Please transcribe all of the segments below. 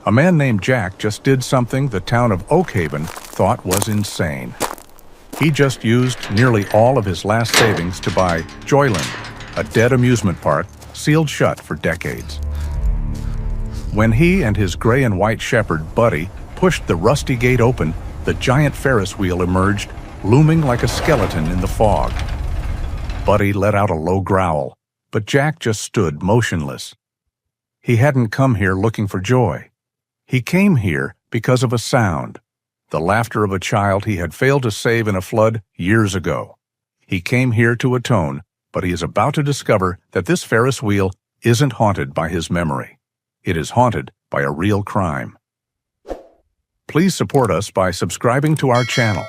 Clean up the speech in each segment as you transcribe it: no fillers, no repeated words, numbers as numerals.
A man named Jack just did something the town of Oakhaven thought was insane. He just used nearly all of his last savings to buy Joyland, a dead amusement park sealed shut for decades. When he and his gray and white shepherd, Buddy, pushed the rusty gate open, the giant Ferris wheel emerged, looming like a skeleton in the fog. Buddy let out a low growl, but Jack just stood motionless. He hadn't come here looking for joy. He came here because of a sound, the laughter of a child he had failed to save in a flood years ago. He came here to atone, but he is about to discover that this Ferris wheel isn't haunted by his memory. It is haunted by a real crime. Please support us by subscribing to our channel.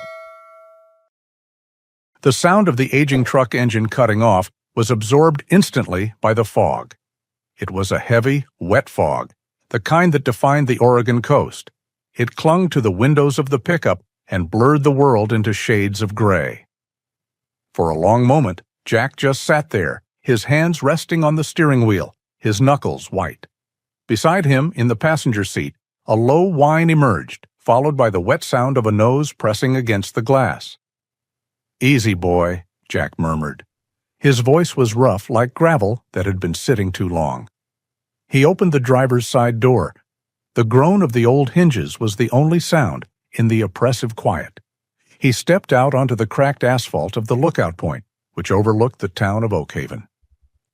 The sound of the aging truck engine cutting off was absorbed instantly by the fog. It was a heavy, wet fog, the kind that defined the Oregon coast. It clung to the windows of the pickup and blurred the world into shades of gray. For a long moment, Jack just sat there, his hands resting on the steering wheel, his knuckles white. Beside him, in the passenger seat, a low whine emerged, followed by the wet sound of a nose pressing against the glass. "Easy, boy," Jack murmured. His voice was rough like gravel that had been sitting too long. He opened the driver's side door. The groan of the old hinges was the only sound in the oppressive quiet. He stepped out onto the cracked asphalt of the lookout point, which overlooked the town of Oakhaven.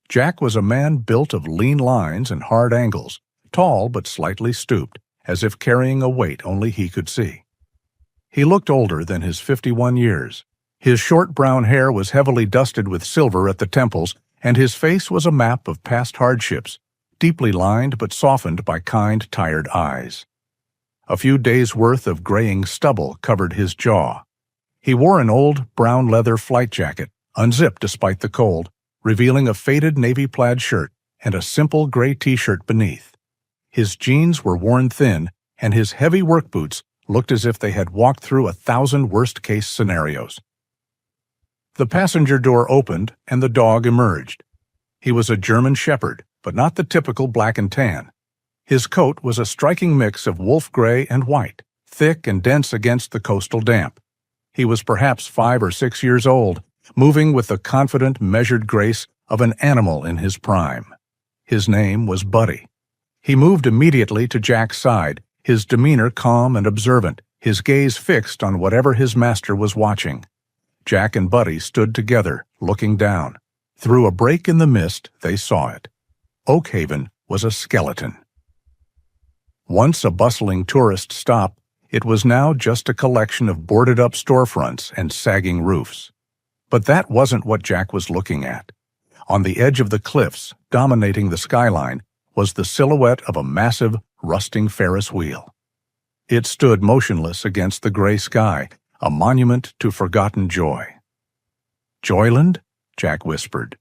Jack was a man built of lean lines and hard angles, tall but slightly stooped, as if carrying a weight only he could see. He looked older than his 51 years. His short brown hair was heavily dusted with silver at the temples, and his face was a map of past hardships, deeply lined but softened by kind, tired eyes. A few days' worth of graying stubble covered his jaw. He wore an old brown leather flight jacket, unzipped despite the cold, revealing a faded navy plaid shirt and a simple gray t-shirt beneath. His jeans were worn thin, and his heavy work boots looked as if they had walked through 1,000 worst-case scenarios. The passenger door opened, and the dog emerged. He was a German shepherd, but not the typical black and tan. His coat was a striking mix of wolf gray and white, thick and dense against the coastal damp. He was perhaps 5 or 6 years old, moving with the confident, measured grace of an animal in his prime. His name was Buddy. He moved immediately to Jack's side, his demeanor calm and observant, his gaze fixed on whatever his master was watching. Jack and Buddy stood together, looking down. Through a break in the mist, they saw it. Oakhaven was a skeleton. Once a bustling tourist stop, it was now just a collection of boarded-up storefronts and sagging roofs. But that wasn't what Jack was looking at. On the edge of the cliffs, dominating the skyline, was the silhouette of a massive, rusting Ferris wheel. It stood motionless against the gray sky, a monument to forgotten joy. "Joyland?" Jack whispered.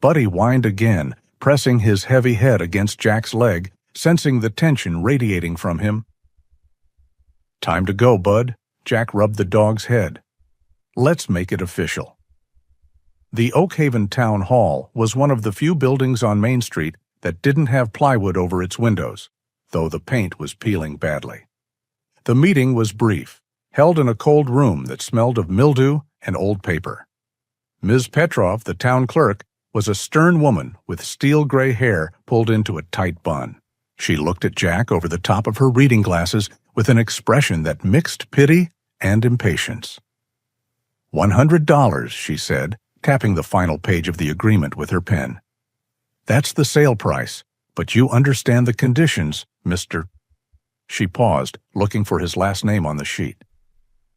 Buddy whined again, pressing his heavy head against Jack's leg, sensing the tension radiating from him. "Time to go, Bud," Jack rubbed the dog's head. "Let's make it official." The Oakhaven Town Hall was one of the few buildings on Main Street that didn't have plywood over its windows, though the paint was peeling badly. The meeting was brief, held in a cold room that smelled of mildew and old paper. Ms. Petrov, the town clerk, was a stern woman with steel-gray hair pulled into a tight bun. She looked at Jack over the top of her reading glasses with an expression that mixed pity and impatience. $100, she said, tapping the final page of the agreement with her pen. "That's the sale price, but you understand the conditions, Mr. She paused, looking for his last name on the sheet.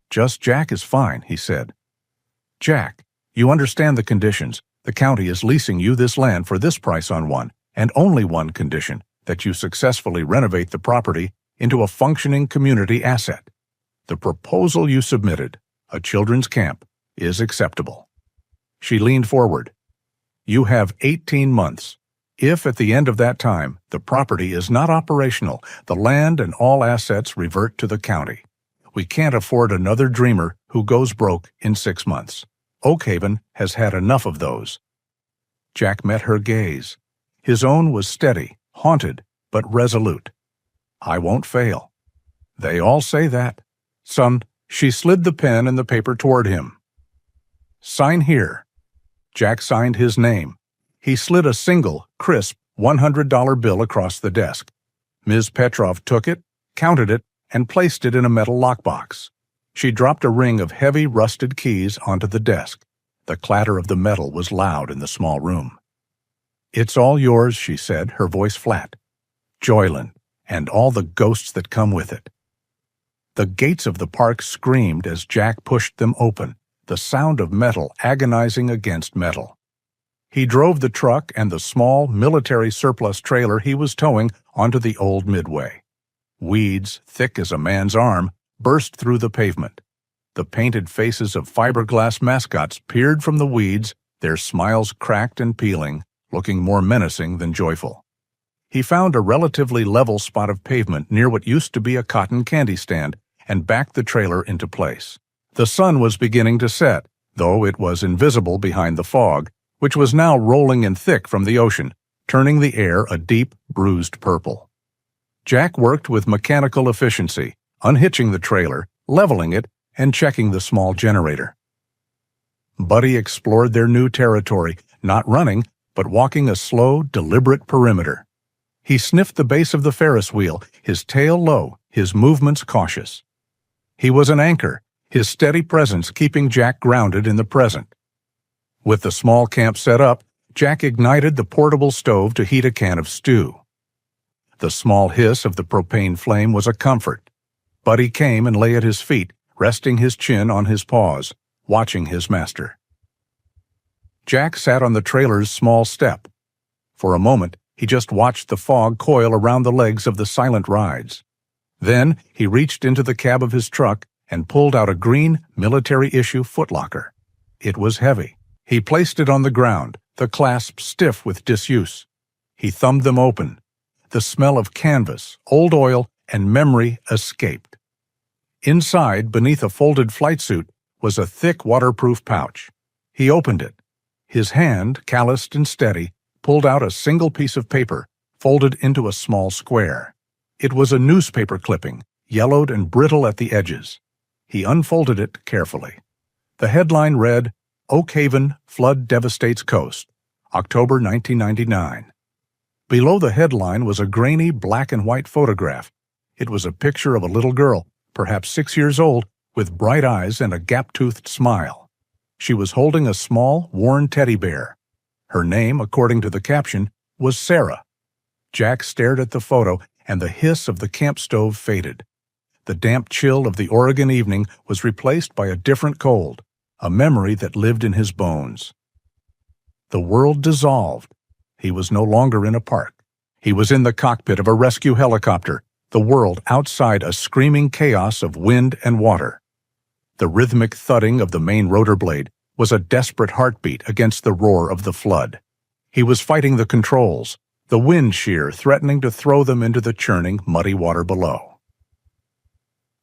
"Just Jack is fine," he said. "Jack, you understand the conditions. The county is leasing you this land for this price on one, and only one condition, that you successfully renovate the property into a functioning community asset. The proposal you submitted, a children's camp, is acceptable." She leaned forward. "You have 18 months. If at the end of that time the property is not operational, the land and all assets revert to the county. We can't afford another dreamer who goes broke in 6 months. Oakhaven has had enough of those." Jack met her gaze. His own was steady, haunted, but resolute. I won't fail. They all say that. Son, she slid the pen and the paper toward him. Sign here. Jack signed his name. He slid a single, crisp $100 bill across the desk. Ms. Petrov took it, counted it, and placed it in a metal lockbox. She dropped a ring of heavy, rusted keys onto the desk. The clatter of the metal was loud in the small room. It's all yours, she said, her voice flat. Joyland, and all the ghosts that come with it. The gates of the park screamed as Jack pushed them open, the sound of metal agonizing against metal. He drove the truck and the small military surplus trailer he was towing onto the old Midway. Weeds, thick as a man's arm, burst through the pavement. The painted faces of fiberglass mascots peered from the weeds, their smiles cracked and peeling, looking more menacing than joyful. He found a relatively level spot of pavement near what used to be a cotton candy stand and backed the trailer into place. The sun was beginning to set, though it was invisible behind the fog, which was now rolling in thick from the ocean, turning the air a deep, bruised purple. Jack worked with mechanical efficiency, unhitching the trailer, leveling it, and checking the small generator. Buddy explored their new territory, not running, but walking a slow, deliberate perimeter. He sniffed the base of the Ferris wheel, his tail low, his movements cautious. He was an anchor, his steady presence keeping Jack grounded in the present. With the small camp set up, Jack ignited the portable stove to heat a can of stew. The small hiss of the propane flame was a comfort. Buddy came and lay at his feet, resting his chin on his paws, watching his master. Jack sat on the trailer's small step. For a moment, he just watched the fog coil around the legs of the silent rides. Then he reached into the cab of his truck and pulled out a green military-issue footlocker. It was heavy. He placed it on the ground, the clasp stiff with disuse. He thumbed them open. The smell of canvas, old oil, and memory escaped. Inside, beneath a folded flight suit, was a thick waterproof pouch. He opened it. His hand, calloused and steady, pulled out a single piece of paper, folded into a small square. It was a newspaper clipping, yellowed and brittle at the edges. He unfolded it carefully. The headline read, Oak Haven Flood Devastates Coast, October 1999. Below the headline was a grainy black and white photograph. It was a picture of a little girl, perhaps 6 years old, with bright eyes and a gap-toothed smile. She was holding a small, worn teddy bear. Her name, according to the caption, was Sarah. Jack stared at the photo, and the hiss of the camp stove faded. The damp chill of the Oregon evening was replaced by a different cold, a memory that lived in his bones. The world dissolved. He was no longer in a park. He was in the cockpit of a rescue helicopter, the world outside a screaming chaos of wind and water. The rhythmic thudding of the main rotor blade was a desperate heartbeat against the roar of the flood. He was fighting the controls, the wind shear threatening to throw them into the churning, muddy water below.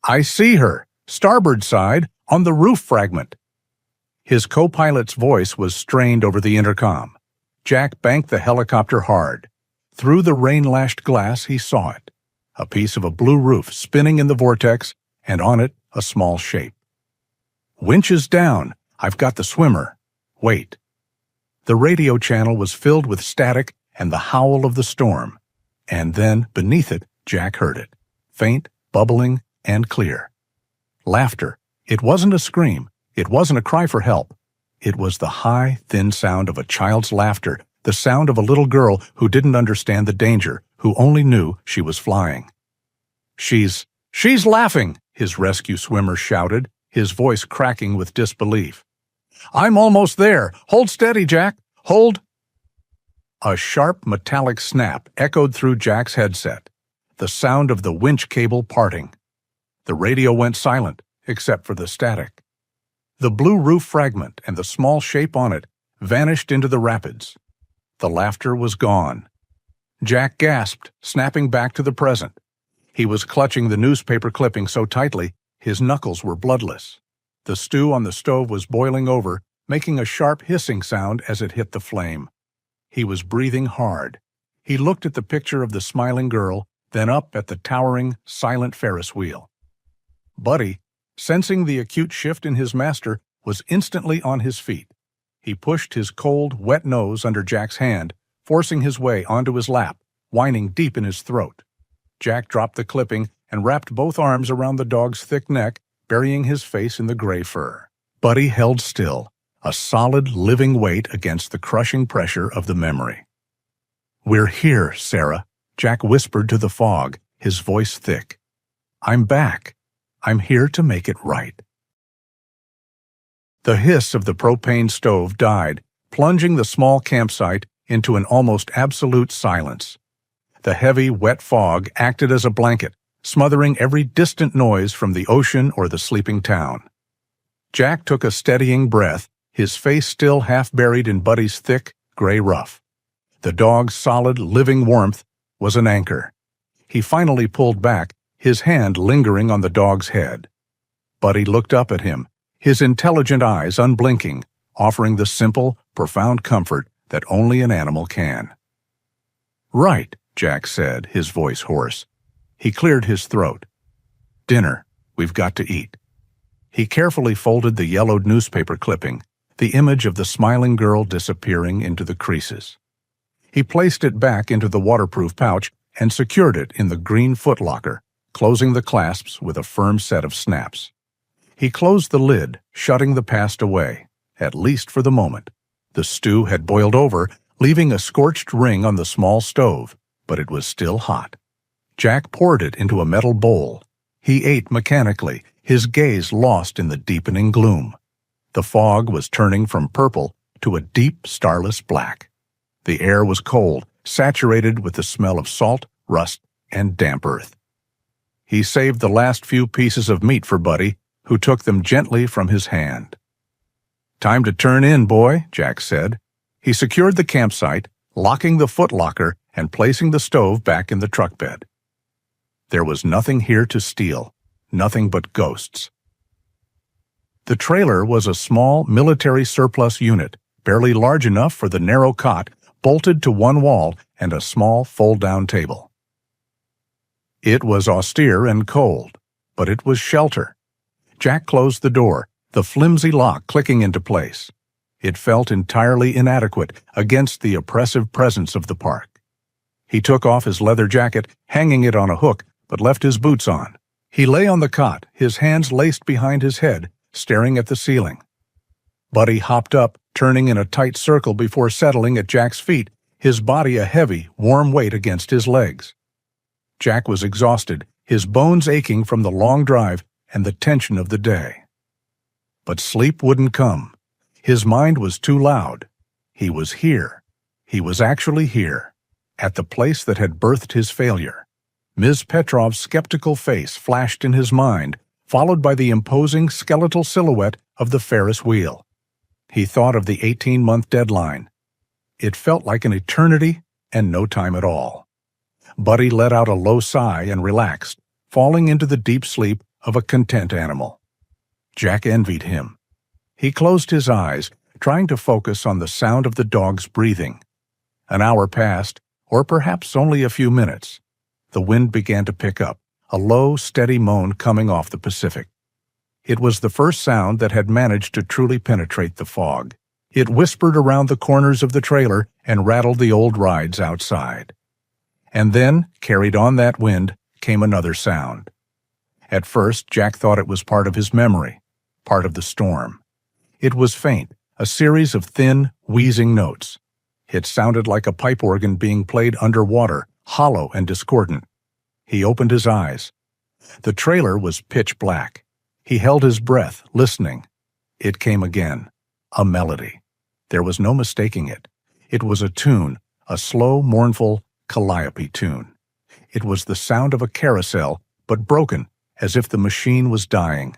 I see her, starboard side, on the roof fragment. His co-pilot's voice was strained over the intercom. Jack banked the helicopter hard. Through the rain-lashed glass, he saw it. A piece of a blue roof spinning in the vortex, and on it, a small shape. Winches down. I've got the swimmer. Wait. The radio channel was filled with static and the howl of the storm. And then, beneath it, Jack heard it. Faint, bubbling, and clear. Laughter. It wasn't a scream. It wasn't a cry for help. It was the high, thin sound of a child's laughter, the sound of a little girl who didn't understand the danger, who only knew she was flying. She's laughing, his rescue swimmer shouted, his voice cracking with disbelief. I'm almost there. Hold steady, Jack. Hold. A sharp metallic snap echoed through Jack's headset, the sound of the winch cable parting. The radio went silent, except for the static. The blue roof fragment and the small shape on it vanished into the rapids. The laughter was gone. Jack gasped, snapping back to the present. He was clutching the newspaper clipping so tightly, his knuckles were bloodless. The stew on the stove was boiling over, making a sharp hissing sound as it hit the flame. He was breathing hard. He looked at the picture of the smiling girl, then up at the towering, silent Ferris wheel. Buddy, sensing the acute shift in his master, was instantly on his feet. He pushed his cold, wet nose under Jack's hand, forcing his way onto his lap, whining deep in his throat. Jack dropped the clipping and wrapped both arms around the dog's thick neck, burying his face in the gray fur. Buddy held still, a solid, living weight against the crushing pressure of the memory. "We're here, Sarah," Jack whispered to the fog, his voice thick. "I'm back. I'm here to make it right." The hiss of the propane stove died, plunging the small campsite into an almost absolute silence. The heavy, wet fog acted as a blanket, smothering every distant noise from the ocean or the sleeping town. Jack took a steadying breath, his face still half buried in Buddy's thick, gray ruff. The dog's solid, living warmth was an anchor. He finally pulled back, his hand lingering on the dog's head. Buddy looked up at him, his intelligent eyes unblinking, offering the simple, profound comfort that only an animal can. "Right," Jack said, his voice hoarse. He cleared his throat. "Dinner. We've got to eat." He carefully folded the yellowed newspaper clipping, the image of the smiling girl disappearing into the creases. He placed it back into the waterproof pouch and secured it in the green footlocker, closing the clasps with a firm set of snaps. He closed the lid, shutting the past away, at least for the moment. The stew had boiled over, leaving a scorched ring on the small stove, but it was still hot. Jack poured it into a metal bowl. He ate mechanically, his gaze lost in the deepening gloom. The fog was turning from purple to a deep, starless black. The air was cold, saturated with the smell of salt, rust, and damp earth. He saved the last few pieces of meat for Buddy, who took them gently from his hand. "Time to turn in, boy," Jack said. He secured the campsite, locking the footlocker and placing the stove back in the truck bed. There was nothing here to steal, nothing but ghosts. The trailer was a small military surplus unit, barely large enough for the narrow cot, bolted to one wall and a small fold-down table. It was austere and cold, but it was shelter. Jack closed the door, the flimsy lock clicking into place. It felt entirely inadequate against the oppressive presence of the park. He took off his leather jacket, hanging it on a hook, but left his boots on. He lay on the cot, his hands laced behind his head, staring at the ceiling. Buddy hopped up, turning in a tight circle before settling at Jack's feet, his body a heavy, warm weight against his legs. Jack was exhausted, his bones aching from the long drive and the tension of the day. But sleep wouldn't come. His mind was too loud. He was here. He was actually here, at the place that had birthed his failure. Ms. Petrov's skeptical face flashed in his mind, followed by the imposing skeletal silhouette of the Ferris wheel. He thought of the 18-month deadline. It felt like an eternity and no time at all. Buddy let out a low sigh and relaxed, falling into the deep sleep of a content animal. Jack envied him. He closed his eyes, trying to focus on the sound of the dog's breathing. An hour passed, or perhaps only a few minutes. The wind began to pick up, a low, steady moan coming off the Pacific. It was the first sound that had managed to truly penetrate the fog. It whispered around the corners of the trailer and rattled the old rides outside. And then, carried on that wind, came another sound. At first, Jack thought it was part of his memory, part of the storm. It was faint, a series of thin, wheezing notes. It sounded like a pipe organ being played underwater, hollow and discordant. He opened his eyes. The trailer was pitch black. He held his breath, listening. It came again, a melody. There was no mistaking it. It was a tune, a slow, mournful calliope tune. It was the sound of a carousel, but broken, as if the machine was dying.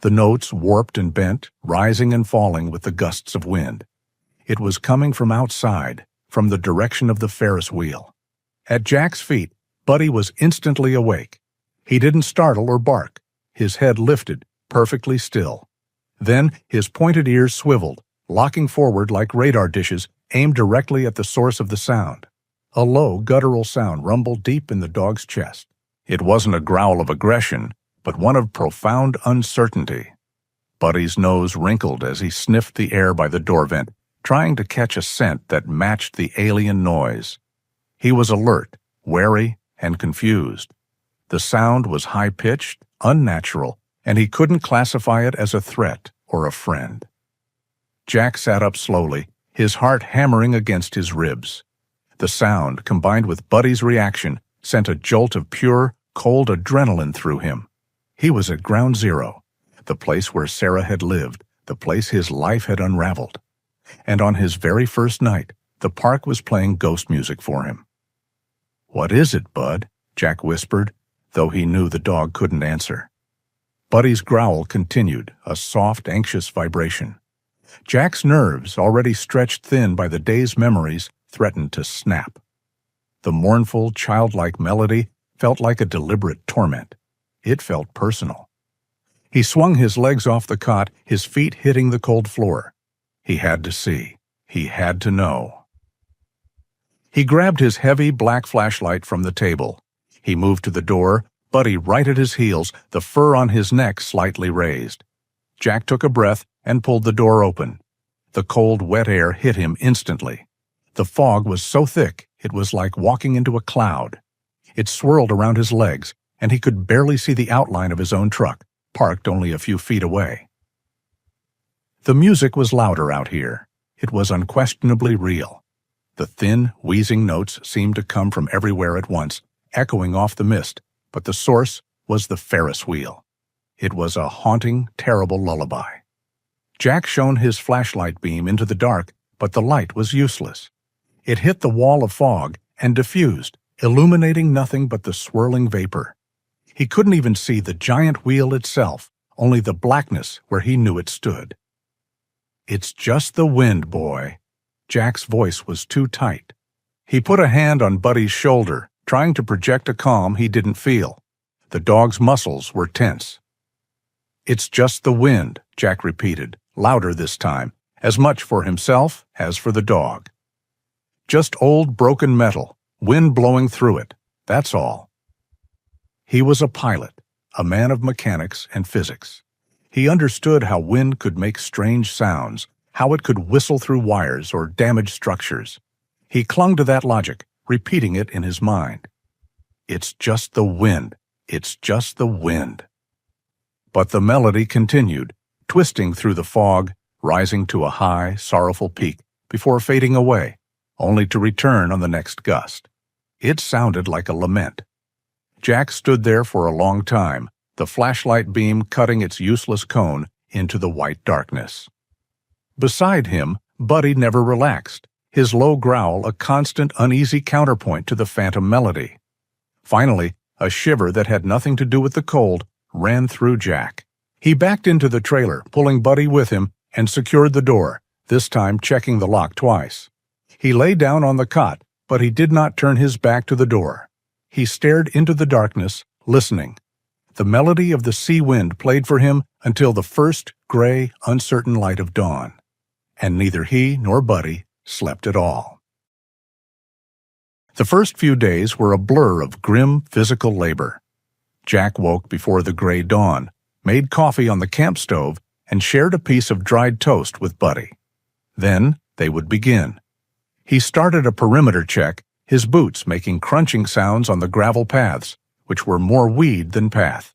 The notes warped and bent, rising and falling with the gusts of wind. It was coming from outside, from the direction of the Ferris wheel. At Jack's feet, Buddy was instantly awake. He didn't startle or bark. His head lifted, perfectly still. Then his pointed ears swiveled, locking forward like radar dishes aimed directly at the source of the sound. A low, guttural sound rumbled deep in the dog's chest. It wasn't a growl of aggression, but one of profound uncertainty. Buddy's nose wrinkled as he sniffed the air by the door vent, trying to catch a scent that matched the alien noise. He was alert, wary, and confused. The sound was high-pitched, unnatural, and he couldn't classify it as a threat or a friend. Jack sat up slowly, his heart hammering against his ribs. The sound, combined with Buddy's reaction, sent a jolt of pure, cold adrenaline through him. He was at Ground Zero, the place where Sarah had lived, the place his life had unraveled. And on his very first night, the park was playing ghost music for him. "What is it, Bud?" Jack whispered, though he knew the dog couldn't answer. Buddy's growl continued, a soft, anxious vibration. Jack's nerves, already stretched thin by the day's memories, threatened to snap. The mournful, childlike melody felt like a deliberate torment. It felt personal. He swung his legs off the cot, his feet hitting the cold floor. He had to see. He had to know. He grabbed his heavy black flashlight from the table. He moved to the door, Buddy right at his heels, the fur on his neck slightly raised. Jack took a breath and pulled the door open. The cold, wet air hit him instantly. The fog was so thick it was like walking into a cloud. It swirled around his legs, and he could barely see the outline of his own truck, parked only a few feet away. The music was louder out here. It was unquestionably real. The thin, wheezing notes seemed to come from everywhere at once, echoing off the mist, but the source was the Ferris wheel. It was a haunting, terrible lullaby. Jack shone his flashlight beam into the dark, but the light was useless. It hit the wall of fog and diffused, illuminating nothing but the swirling vapor. He couldn't even see the giant wheel itself, only the blackness where he knew it stood. "It's just the wind, boy." Jack's voice was too tight. He put a hand on Buddy's shoulder, trying to project a calm he didn't feel. The dog's muscles were tense. "It's just the wind," Jack repeated, louder this time, as much for himself as for the dog. "Just old broken metal, wind blowing through it, that's all." He was a pilot, a man of mechanics and physics. He understood how wind could make strange sounds, how it could whistle through wires or damage structures. He clung to that logic, repeating it in his mind. "It's just the wind. It's just the wind." But the melody continued, twisting through the fog, rising to a high, sorrowful peak before fading away, only to return on the next gust. It sounded like a lament. Jack stood there for a long time, the flashlight beam cutting its useless cone into the white darkness. Beside him, Buddy never relaxed, his low growl a constant, uneasy counterpoint to the phantom melody. Finally, a shiver that had nothing to do with the cold ran through Jack. He backed into the trailer, pulling Buddy with him, and secured the door, this time checking the lock twice. He lay down on the cot, but he did not turn his back to the door. He stared into the darkness, listening. The melody of the sea wind played for him until the first gray, uncertain light of dawn. And neither he nor Buddy slept at all. The first few days were a blur of grim physical labor. Jack woke before the gray dawn, made coffee on the camp stove, and shared a piece of dried toast with Buddy. Then they would begin. He started a perimeter check, his boots making crunching sounds on the gravel paths, which were more weed than path.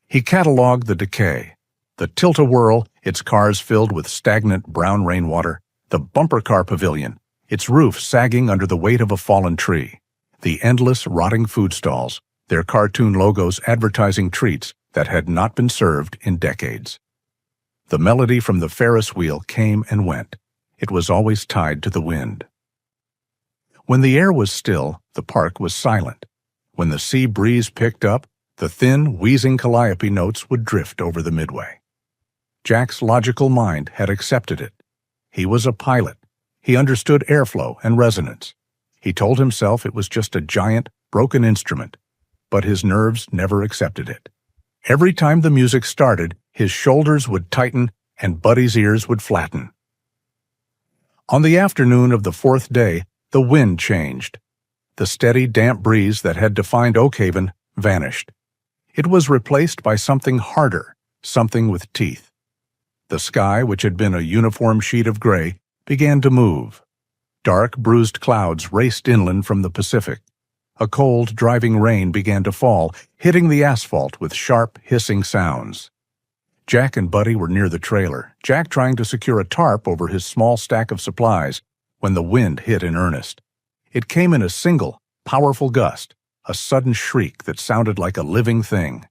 He cataloged the decay. The tilt-a-whirl, its cars filled with stagnant brown rainwater, the bumper car pavilion, its roof sagging under the weight of a fallen tree, the endless rotting food stalls, their cartoon logos advertising treats that had not been served in decades. The melody from the Ferris wheel came and went. It was always tied to the wind. When the air was still, the park was silent. When the sea breeze picked up, the thin, wheezing calliope notes would drift over the midway. Jack's logical mind had accepted it. He was a pilot. He understood airflow and resonance. He told himself it was just a giant, broken instrument, but his nerves never accepted it. Every time the music started, his shoulders would tighten and Buddy's ears would flatten. On the afternoon of the fourth day, the wind changed. The steady, damp breeze that had defined Oakhaven vanished. It was replaced by something harder, something with teeth. The sky, which had been a uniform sheet of gray, began to move. Dark, bruised clouds raced inland from the Pacific. A cold, driving rain began to fall, hitting the asphalt with sharp, hissing sounds. Jack and Buddy were near the trailer, Jack trying to secure a tarp over his small stack of supplies, when the wind hit in earnest. It came in a single, powerful gust, a sudden shriek that sounded like a living thing.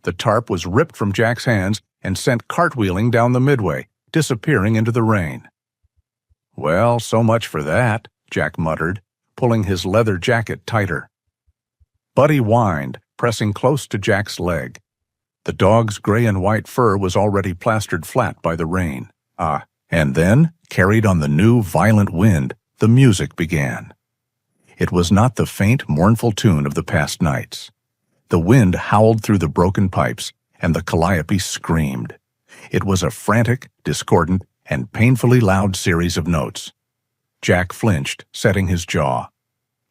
The tarp was ripped from Jack's hands and sent cartwheeling down the midway, disappearing into the rain. "Well, so much for that," Jack muttered, pulling his leather jacket tighter. Buddy whined, pressing close to Jack's leg. The dog's gray and white fur was already plastered flat by the rain. And then, carried on the new, violent wind, the music began. It was not the faint, mournful tune of the past nights. The wind howled through the broken pipes, and the calliope screamed. It was a frantic, discordant, and painfully loud series of notes. Jack flinched, setting his jaw.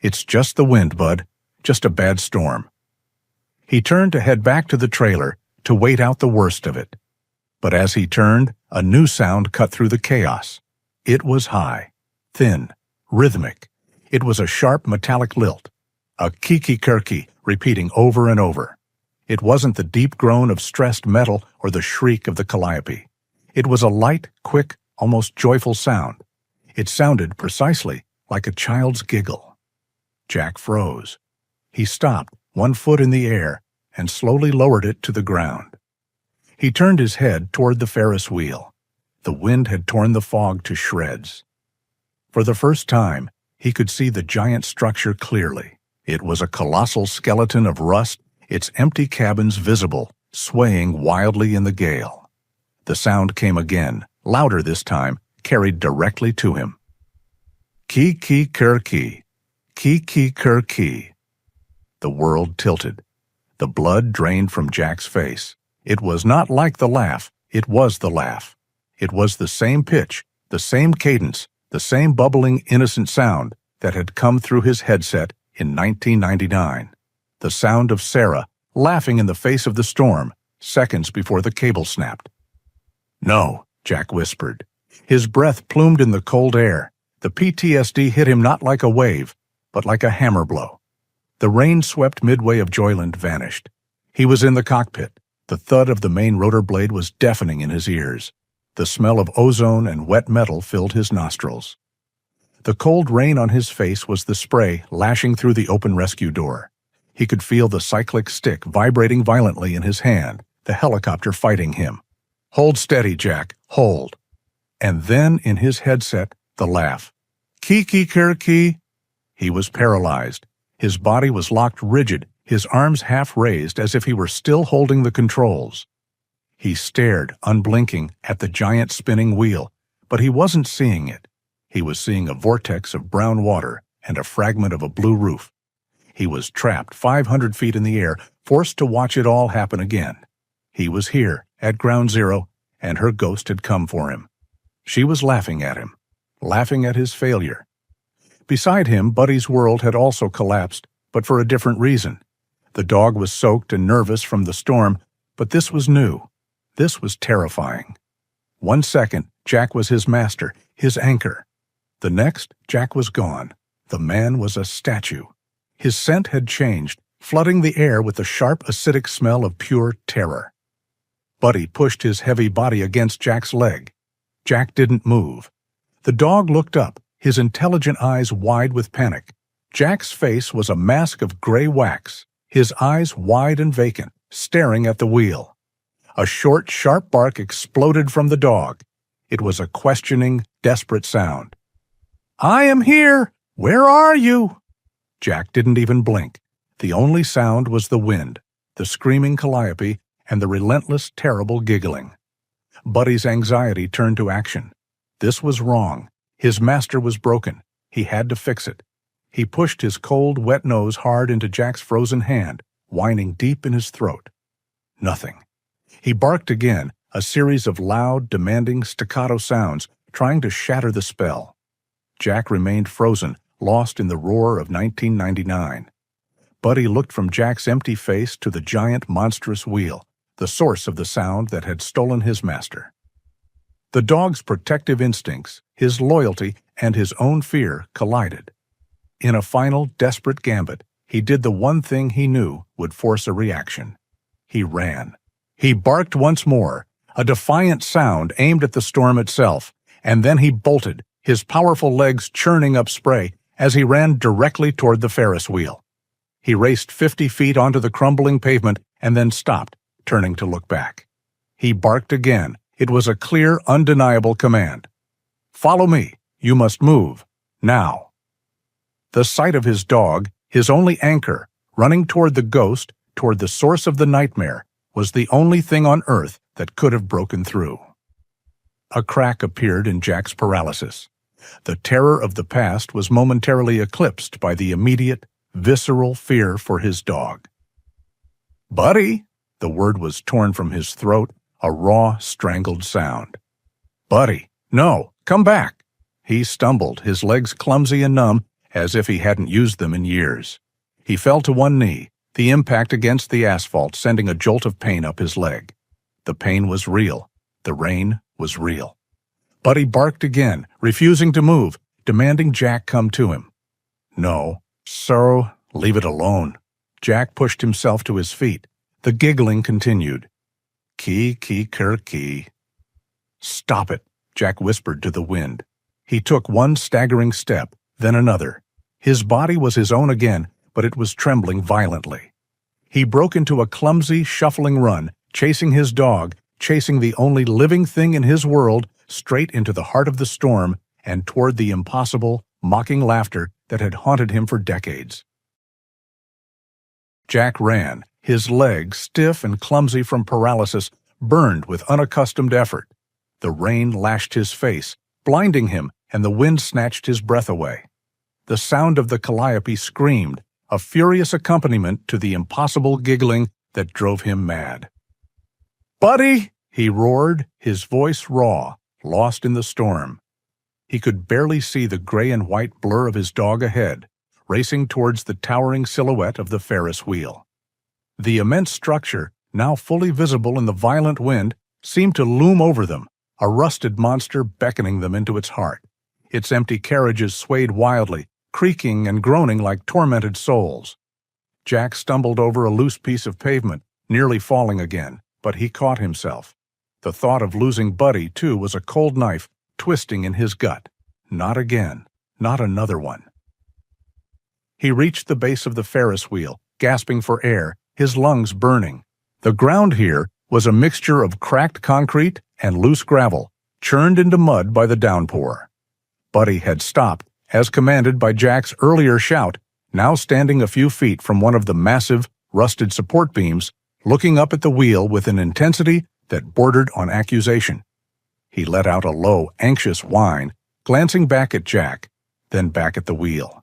"It's just the wind, Bud. Just a bad storm." He turned to head back to the trailer to wait out the worst of it. But as he turned, a new sound cut through the chaos. It was high, thin, rhythmic. It was a sharp metallic lilt, a kiki-kirki repeating over and over. It wasn't the deep groan of stressed metal or the shriek of the calliope. It was a light, quick, almost joyful sound. It sounded precisely like a child's giggle. Jack froze. He stopped, one foot in the air, and slowly lowered it to the ground. He turned his head toward the Ferris wheel. The wind had torn the fog to shreds. For the first time, he could see the giant structure clearly. It was a colossal skeleton of rust, its empty cabins visible, swaying wildly in the gale. The sound came again, louder this time, carried directly to him. Ki-ki-ker-ki, ki-ki-ker-ki. The world tilted. The blood drained from Jack's face. It was not like the laugh, it was the laugh. It was the same pitch, the same cadence, the same bubbling, innocent sound that had come through his headset in 1999. The sound of Sarah laughing in the face of the storm, seconds before the cable snapped. "No," Jack whispered. His breath plumed in the cold air. The PTSD hit him not like a wave, but like a hammer blow. The rain-swept midway of Joyland vanished. He was in the cockpit. The thud of the main rotor blade was deafening in his ears. The smell of ozone and wet metal filled his nostrils. The cold rain on his face was the spray lashing through the open rescue door. He could feel the cyclic stick vibrating violently in his hand, the helicopter fighting him. "Hold steady, Jack, hold." And then, in his headset, the laugh. "Ki-ki-ker-ki." He was paralyzed. His body was locked rigid, his arms half raised as if he were still holding the controls. He stared, unblinking, at the giant spinning wheel, but he wasn't seeing it. He was seeing a vortex of brown water and a fragment of a blue roof. He was trapped 500 feet in the air, forced to watch it all happen again. He was here, at Ground Zero, and her ghost had come for him. She was laughing at him, laughing at his failure. Beside him, Buddy's world had also collapsed, but for a different reason. The dog was soaked and nervous from the storm, but this was new. This was terrifying. 1 second, Jack was his master, his anchor. The next, Jack was gone. The man was a statue. His scent had changed, flooding the air with the sharp, acidic smell of pure terror. Buddy pushed his heavy body against Jack's leg. Jack didn't move. The dog looked up, his intelligent eyes wide with panic. Jack's face was a mask of gray wax, his eyes wide and vacant, staring at the wheel. A short, sharp bark exploded from the dog. It was a questioning, desperate sound. "I am here! Where are you?" Jack didn't even blink. The only sound was the wind, the screaming calliope, and the relentless, terrible giggling. Buddy's anxiety turned to action. This was wrong. His master was broken. He had to fix it. He pushed his cold, wet nose hard into Jack's frozen hand, whining deep in his throat. Nothing. He barked again, a series of loud, demanding, staccato sounds, trying to shatter the spell. Jack remained frozen, lost in the roar of 1999. Buddy looked from Jack's empty face to the giant, monstrous wheel, the source of the sound that had stolen his master. The dog's protective instincts, his loyalty, and his own fear collided. In a final, desperate gambit, he did the one thing he knew would force a reaction. He ran. He barked once more, a defiant sound aimed at the storm itself, and then he bolted, his powerful legs churning up spray as he ran directly toward the Ferris wheel. He raced 50 feet onto the crumbling pavement and then stopped, turning to look back. He barked again. It was a clear, undeniable command. "Follow me. You must move. Now." The sight of his dog, his only anchor, running toward the ghost, toward the source of the nightmare, was the only thing on earth that could have broken through. A crack appeared in Jack's paralysis. The terror of the past was momentarily eclipsed by the immediate, visceral fear for his dog. "Buddy!" The word was torn from his throat, a raw, strangled sound. "Buddy! No! Come back!" He stumbled, his legs clumsy and numb, as if he hadn't used them in years. He fell to one knee, the impact against the asphalt sending a jolt of pain up his leg. The pain was real. The rain was real. Buddy barked again, refusing to move, demanding Jack come to him. "No, sir, leave it alone." Jack pushed himself to his feet. The giggling continued. Key. "Stop it," Jack whispered to the wind. He took one staggering step, then another. His body was his own again, but it was trembling violently. He broke into a clumsy, shuffling run, chasing his dog, chasing the only living thing in his world, straight into the heart of the storm and toward the impossible, mocking laughter that had haunted him for decades. Jack ran, his legs, stiff and clumsy from paralysis, burned with unaccustomed effort. The rain lashed his face, blinding him, and the wind snatched his breath away. The sound of the calliope screamed, a furious accompaniment to the impossible giggling that drove him mad. "Buddy!" he roared, his voice raw, lost in the storm. He could barely see the gray and white blur of his dog ahead, racing towards the towering silhouette of the Ferris wheel. The immense structure, now fully visible in the violent wind, seemed to loom over them, a rusted monster beckoning them into its heart. Its empty carriages swayed wildly, creaking and groaning like tormented souls. Jack stumbled over a loose piece of pavement, nearly falling again, but he caught himself. The thought of losing Buddy, too, was a cold knife twisting in his gut. Not again. Not another one. He reached the base of the Ferris wheel, gasping for air, his lungs burning. The ground here was a mixture of cracked concrete and loose gravel, churned into mud by the downpour. Buddy had stopped, as commanded by Jack's earlier shout, now standing a few feet from one of the massive, rusted support beams, looking up at the wheel with an intensity that bordered on accusation. He let out a low, anxious whine, glancing back at Jack, then back at the wheel.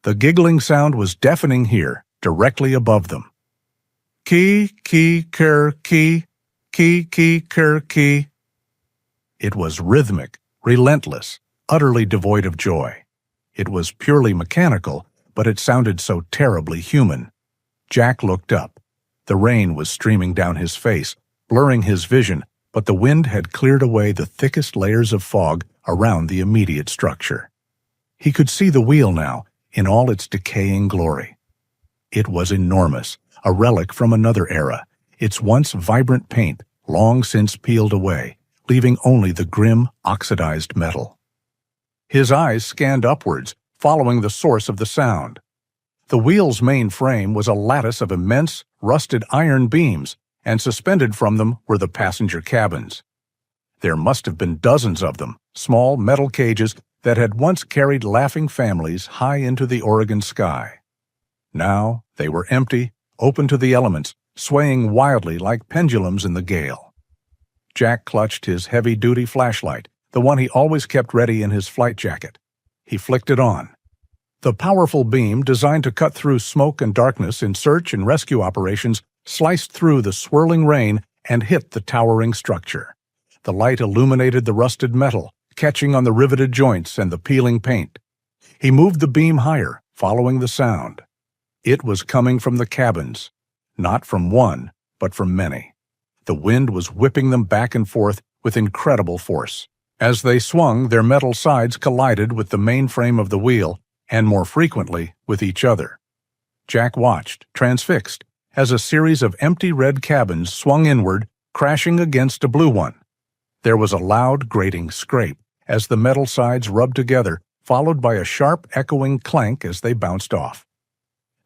The giggling sound was deafening here, directly above them. Key. It was rhythmic, relentless, utterly devoid of joy. It was purely mechanical, but it sounded so terribly human. Jack looked up. The rain was streaming down his face, blurring his vision, but the wind had cleared away the thickest layers of fog around the immediate structure. He could see the wheel now, in all its decaying glory. It was enormous, a relic from another era, its once vibrant paint long since peeled away, leaving only the grim, oxidized metal. His eyes scanned upwards, following the source of the sound. The wheel's main frame was a lattice of immense, rusted iron beams, and suspended from them were the passenger cabins. There must have been dozens of them, small metal cages that had once carried laughing families high into the Oregon sky. Now they were empty, open to the elements, swaying wildly like pendulums in the gale. Jack clutched his heavy-duty flashlight, the one he always kept ready in his flight jacket. He flicked it on. The powerful beam, designed to cut through smoke and darkness in search and rescue operations, sliced through the swirling rain and hit the towering structure. The light illuminated the rusted metal, catching on the riveted joints and the peeling paint. He moved the beam higher, following the sound. It was coming from the cabins, not from one, but from many. The wind was whipping them back and forth with incredible force. As they swung, their metal sides collided with the main frame of the wheel, and more frequently with each other. Jack watched, transfixed, as a series of empty red cabins swung inward, crashing against a blue one. There was a loud, grating scrape as the metal sides rubbed together, followed by a sharp, echoing clank as they bounced off.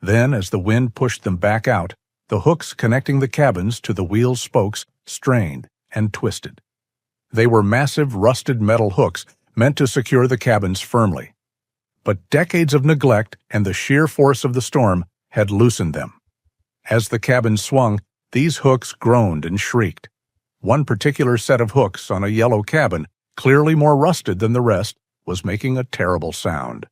Then, as the wind pushed them back out, the hooks connecting the cabins to the wheel's spokes strained and twisted. They were massive, rusted metal hooks meant to secure the cabins firmly. But decades of neglect and the sheer force of the storm had loosened them. As the cabins swung, these hooks groaned and shrieked. One particular set of hooks on a yellow cabin, clearly more rusted than the rest, was making a terrible sound.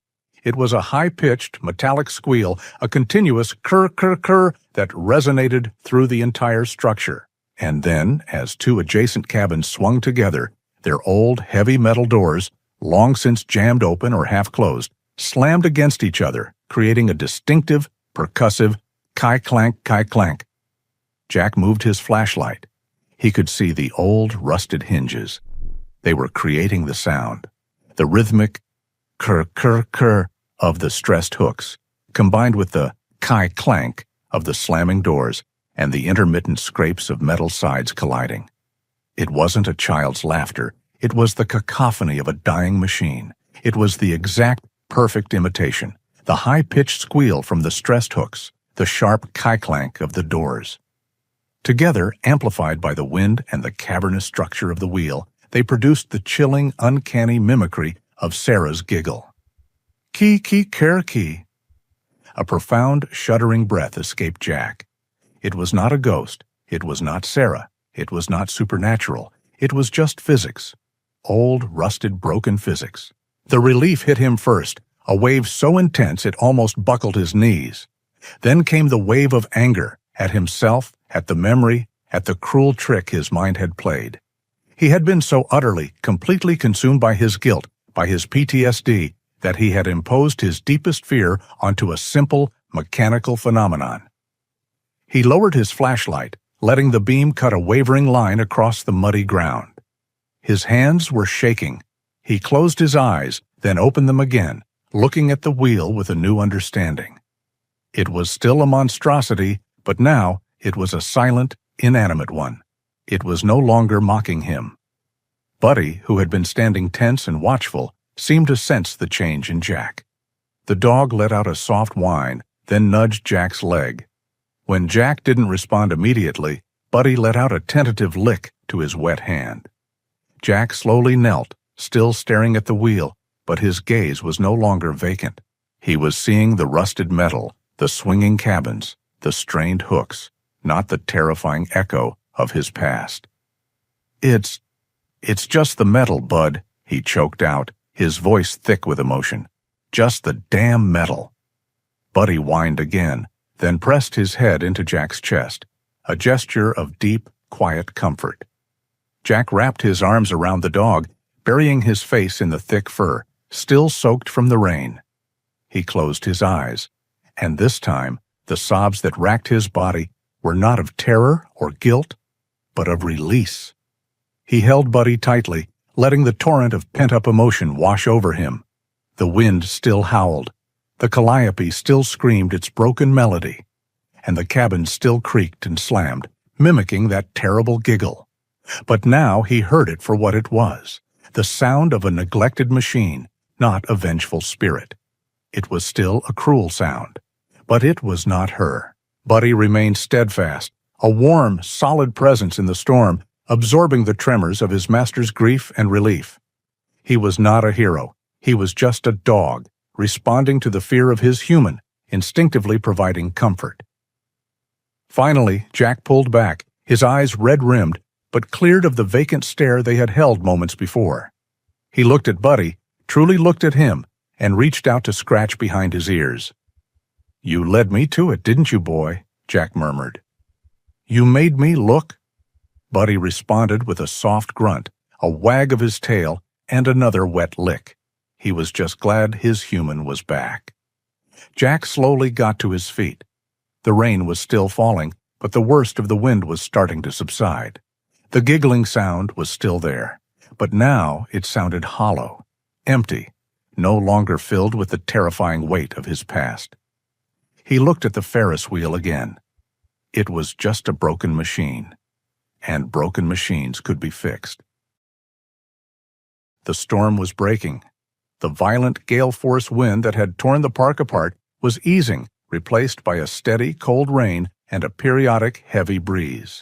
It was a high-pitched, metallic squeal, a continuous kurr-kurr-kurr that resonated through the entire structure. And then, as two adjacent cabins swung together, their old, heavy metal doors, long since jammed open or half-closed, slammed against each other, creating a distinctive, percussive kai-clank, kai-clank. Jack moved his flashlight. He could see the old, rusted hinges. They were creating the sound, the rhythmic kurr-kurr-kurr of the stressed hooks, combined with the kai-clank of the slamming doors and the intermittent scrapes of metal sides colliding. It wasn't a child's laughter. It was the cacophony of a dying machine. It was the exact, perfect imitation, the high-pitched squeal from the stressed hooks, the sharp kai-clank of the doors. Together, amplified by the wind and the cavernous structure of the wheel, they produced the chilling, uncanny mimicry of Sarah's giggle. Kee-kee-kara-kee. A profound, shuddering breath escaped Jack. It was not a ghost. It was not Sarah. It was not supernatural. It was just physics. Old, rusted, broken physics. The relief hit him first, a wave so intense it almost buckled his knees. Then came the wave of anger, at himself, at the memory, at the cruel trick his mind had played. He had been so utterly, completely consumed by his guilt, by his PTSD, that he had imposed his deepest fear onto a simple, mechanical phenomenon. He lowered his flashlight, letting the beam cut a wavering line across the muddy ground. His hands were shaking. He closed his eyes, then opened them again, looking at the wheel with a new understanding. It was still a monstrosity, but now it was a silent, inanimate one. It was no longer mocking him. Buddy, who had been standing tense and watchful, seemed to sense the change in Jack. The dog let out a soft whine, then nudged Jack's leg. When Jack didn't respond immediately, Buddy let out a tentative lick to his wet hand. Jack slowly knelt, still staring at the wheel, but his gaze was no longer vacant. He was seeing the rusted metal, the swinging cabins, the strained hooks, not the terrifying echo of his past. It's just the metal, Bud," he choked out, his voice thick with emotion. "Just the damn metal." Buddy whined again, then pressed his head into Jack's chest, a gesture of deep, quiet comfort. Jack wrapped his arms around the dog, burying his face in the thick fur, still soaked from the rain. He closed his eyes, and this time the sobs that racked his body were not of terror or guilt, but of release. He held Buddy tightly, letting the torrent of pent-up emotion wash over him. The wind still howled, the calliope still screamed its broken melody, and the cabin still creaked and slammed, mimicking that terrible giggle. But now he heard it for what it was, the sound of a neglected machine, not a vengeful spirit. It was still a cruel sound, but it was not her. Buddy remained steadfast, a warm, solid presence in the storm, absorbing the tremors of his master's grief and relief. He was not a hero. He was just a dog, responding to the fear of his human, instinctively providing comfort. Finally, Jack pulled back, his eyes red-rimmed, but cleared of the vacant stare they had held moments before. He looked at Buddy, truly looked at him, and reached out to scratch behind his ears. "You led me to it, didn't you, boy?" Jack murmured. "You made me look?" Buddy responded with a soft grunt, a wag of his tail, and another wet lick. He was just glad his human was back. Jack slowly got to his feet. The rain was still falling, but the worst of the wind was starting to subside. The giggling sound was still there, but now it sounded hollow, empty, no longer filled with the terrifying weight of his past. He looked at the Ferris wheel again. It was just a broken machine, and broken machines could be fixed. The storm was breaking. The violent gale-force wind that had torn the park apart was easing, replaced by a steady, cold rain and a periodic, heavy breeze.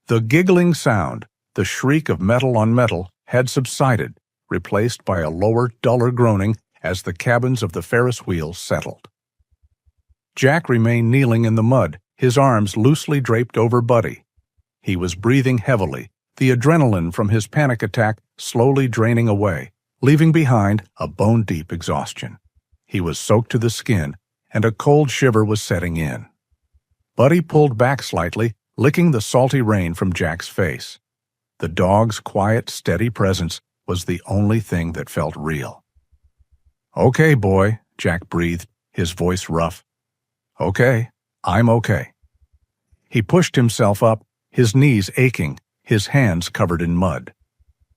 The giggling sound, the shriek of metal on metal, had subsided, replaced by a lower, duller groaning as the cabins of the Ferris wheel settled. Jack remained kneeling in the mud, his arms loosely draped over Buddy. He was breathing heavily, the adrenaline from his panic attack slowly draining away, leaving behind a bone-deep exhaustion. He was soaked to the skin, and a cold shiver was setting in. Buddy pulled back slightly, licking the salty rain from Jack's face. The dog's quiet, steady presence was the only thing that felt real. "Okay, boy," Jack breathed, his voice rough. "Okay, I'm okay." He pushed himself up, his knees aching, his hands covered in mud.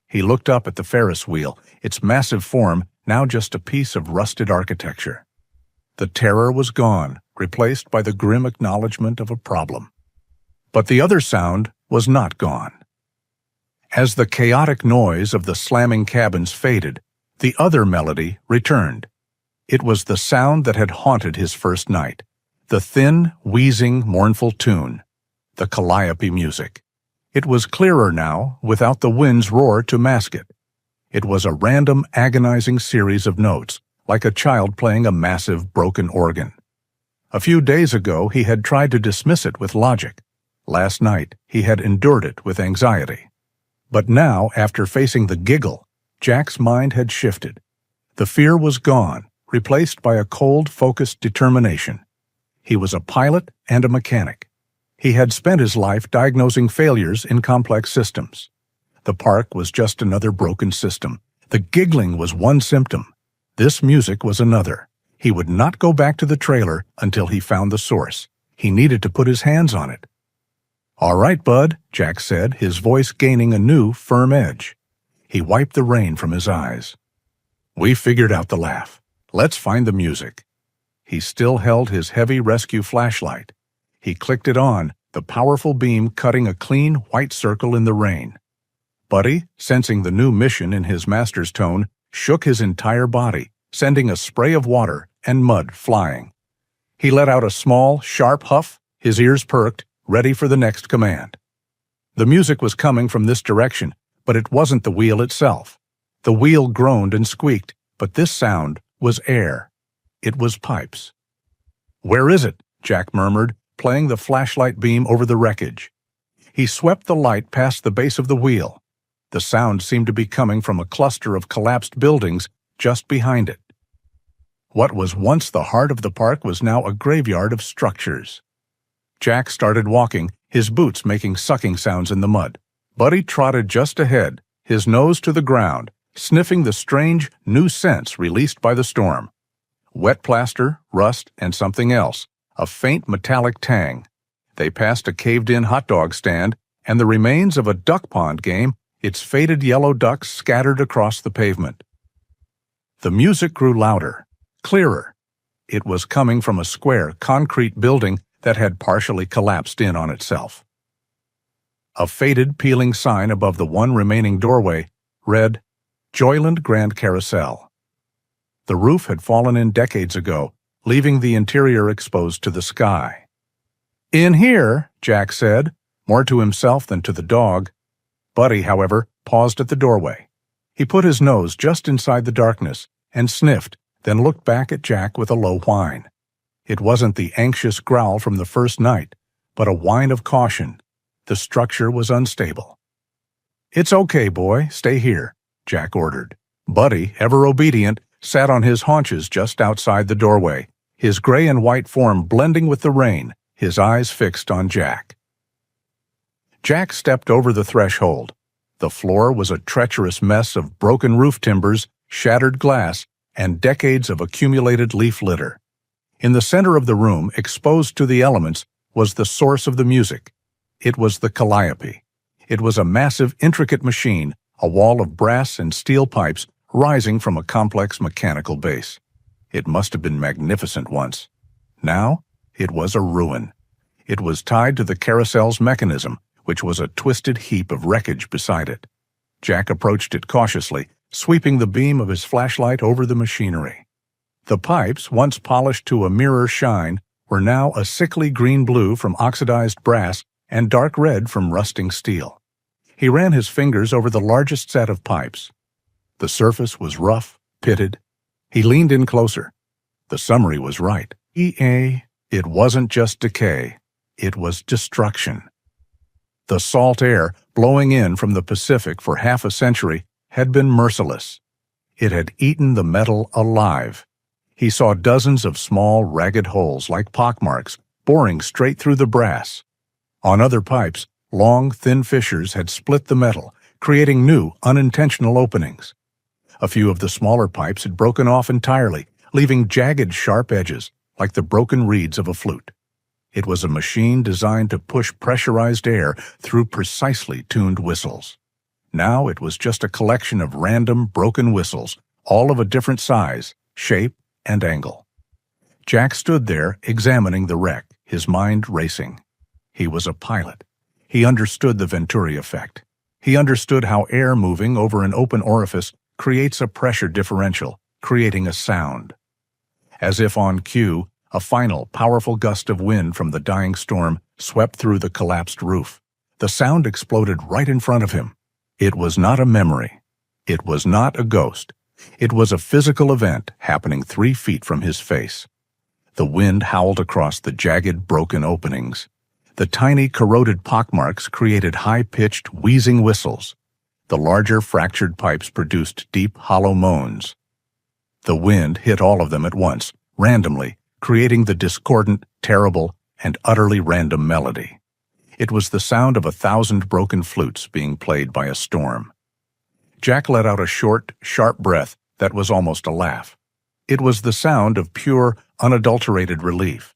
He looked up at the Ferris wheel, its massive form now just a piece of rusted architecture. The terror was gone, replaced by the grim acknowledgement of a problem. But the other sound was not gone. As the chaotic noise of the slamming cabins faded, the other melody returned. It was the sound that had haunted his first night, the thin, wheezing, mournful tune, the calliope music. It was clearer now, without the wind's roar to mask it. It was a random, agonizing series of notes, like a child playing a massive, broken organ. A few days ago, he had tried to dismiss it with logic. Last night, he had endured it with anxiety. But now, after facing the giggle, Jack's mind had shifted. The fear was gone, replaced by a cold, focused determination. He was a pilot and a mechanic. He had spent his life diagnosing failures in complex systems. The park was just another broken system. The giggling was one symptom. This music was another. He would not go back to the trailer until he found the source. He needed to put his hands on it. "All right, Bud," Jack said, his voice gaining a new, firm edge. He wiped the rain from his eyes. "We figured out the laugh. Let's find the music." He still held his heavy rescue flashlight. He clicked it on, the powerful beam cutting a clean, white circle in the rain. Buddy, sensing the new mission in his master's tone, shook his entire body, sending a spray of water and mud flying. He let out a small, sharp huff, his ears perked, ready for the next command. The music was coming from this direction, but it wasn't the wheel itself. The wheel groaned and squeaked, but this sound was air. It was pipes. "Where is it?" Jack murmured, playing the flashlight beam over the wreckage. He swept the light past the base of the wheel. The sound seemed to be coming from a cluster of collapsed buildings just behind it. What was once the heart of the park was now a graveyard of structures. Jack started walking, his boots making sucking sounds in the mud. Buddy trotted just ahead, his nose to the ground, sniffing the strange, new scents released by the storm. Wet plaster, rust, and something else, a faint metallic tang. They passed a caved-in hot dog stand and the remains of a duck pond game, its faded yellow ducks scattered across the pavement. The music grew louder, clearer. It was coming from a square, concrete building that had partially collapsed in on itself. A faded, peeling sign above the one remaining doorway read, "Joyland Grand Carousel." The roof had fallen in decades ago, leaving the interior exposed to the sky. "In here," Jack said, more to himself than to the dog. Buddy, however, paused at the doorway. He put his nose just inside the darkness and sniffed, then looked back at Jack with a low whine. It wasn't the anxious growl from the first night, but a whine of caution. The structure was unstable. "It's okay, boy, stay here," Jack ordered. Buddy, ever obedient, sat on his haunches just outside the doorway, his gray and white form blending with the rain, his eyes fixed on Jack. Jack stepped over the threshold. The floor was a treacherous mess of broken roof timbers, shattered glass, and decades of accumulated leaf litter. In the center of the room, exposed to the elements, was the source of the music. It was the calliope. It was a massive, intricate machine, a wall of brass and steel pipes rising from a complex mechanical base. It must have been magnificent once. Now, it was a ruin. It was tied to the carousel's mechanism, which was a twisted heap of wreckage beside it. Jack approached it cautiously, sweeping the beam of his flashlight over the machinery. The pipes, once polished to a mirror shine, were now a sickly green-blue from oxidized brass and dark red from rusting steel. He ran his fingers over the largest set of pipes. The surface was rough, pitted. He leaned in closer. The summary was right. It wasn't just decay. It was destruction. The salt air, blowing in from the Pacific for half a century, had been merciless. It had eaten the metal alive. He saw dozens of small, ragged holes like pockmarks boring straight through the brass. On other pipes, long, thin fissures had split the metal, creating new, unintentional openings. A few of the smaller pipes had broken off entirely, leaving jagged, sharp edges, like the broken reeds of a flute. It was a machine designed to push pressurized air through precisely tuned whistles. Now it was just a collection of random, broken whistles, all of a different size, shape, and angle. Jack stood there, examining the wreck, his mind racing. He was a pilot. He understood the Venturi effect. He understood how air moving over an open orifice creates a pressure differential, creating a sound. As if on cue, a final, powerful gust of wind from the dying storm swept through the collapsed roof. The sound exploded right in front of him. It was not a memory. It was not a ghost. It was a physical event happening 3 feet from his face. The wind howled across the jagged, broken openings. The tiny, corroded pockmarks created high-pitched, wheezing whistles. The larger, fractured pipes produced deep, hollow moans. The wind hit all of them at once, randomly, creating the discordant, terrible, and utterly random melody. It was the sound of 1,000 broken flutes being played by a storm. Jack let out a short, sharp breath that was almost a laugh. It was the sound of pure, unadulterated relief.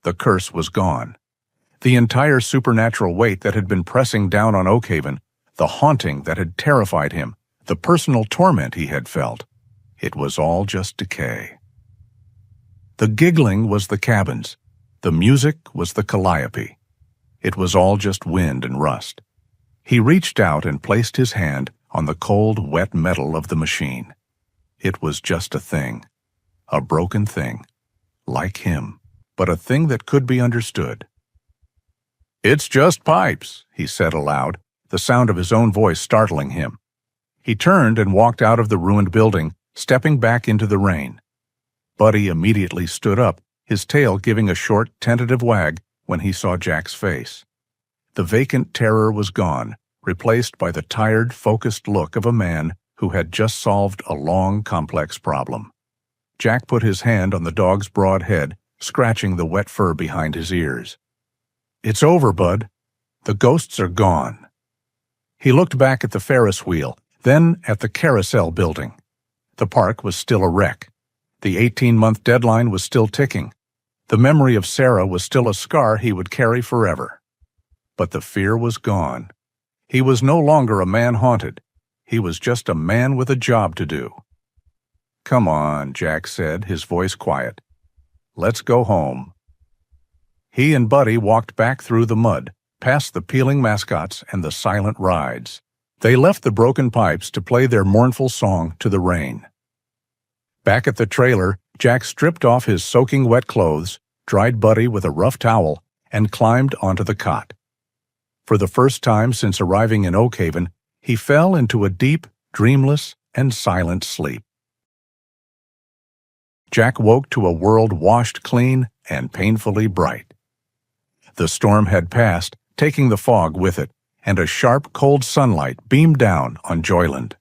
The curse was gone. The entire supernatural weight that had been pressing down on Oakhaven, the haunting that had terrified him, the personal torment he had felt, it was all just decay. The giggling was the cabins. The music was the calliope. It was all just wind and rust. He reached out and placed his hand on the cold, wet metal of the machine. It was just a thing. A broken thing. Like him. But a thing that could be understood. "It's just pipes," he said aloud, the sound of his own voice startling him. He turned and walked out of the ruined building, stepping back into the rain. Buddy immediately stood up, his tail giving a short, tentative wag when he saw Jack's face. The vacant terror was gone, replaced by the tired, focused look of a man who had just solved a long, complex problem. Jack put his hand on the dog's broad head, scratching the wet fur behind his ears. "It's over, Bud. The ghosts are gone." He looked back at the Ferris wheel, then at the carousel building. The park was still a wreck. The 18-month deadline was still ticking. The memory of Sarah was still a scar he would carry forever. But the fear was gone. He was no longer a man haunted. He was just a man with a job to do. "Come on," Jack said, his voice quiet. "Let's go home." He and Buddy walked back through the mud, past the peeling mascots and the silent rides. They left the broken pipes to play their mournful song to the rain. Back at the trailer, Jack stripped off his soaking wet clothes, dried Buddy with a rough towel, and climbed onto the cot. For the first time since arriving in Oakhaven, he fell into a deep, dreamless, and silent sleep. Jack woke to a world washed clean and painfully bright. The storm had passed, taking the fog with it, and a sharp, cold sunlight beamed down on Joyland.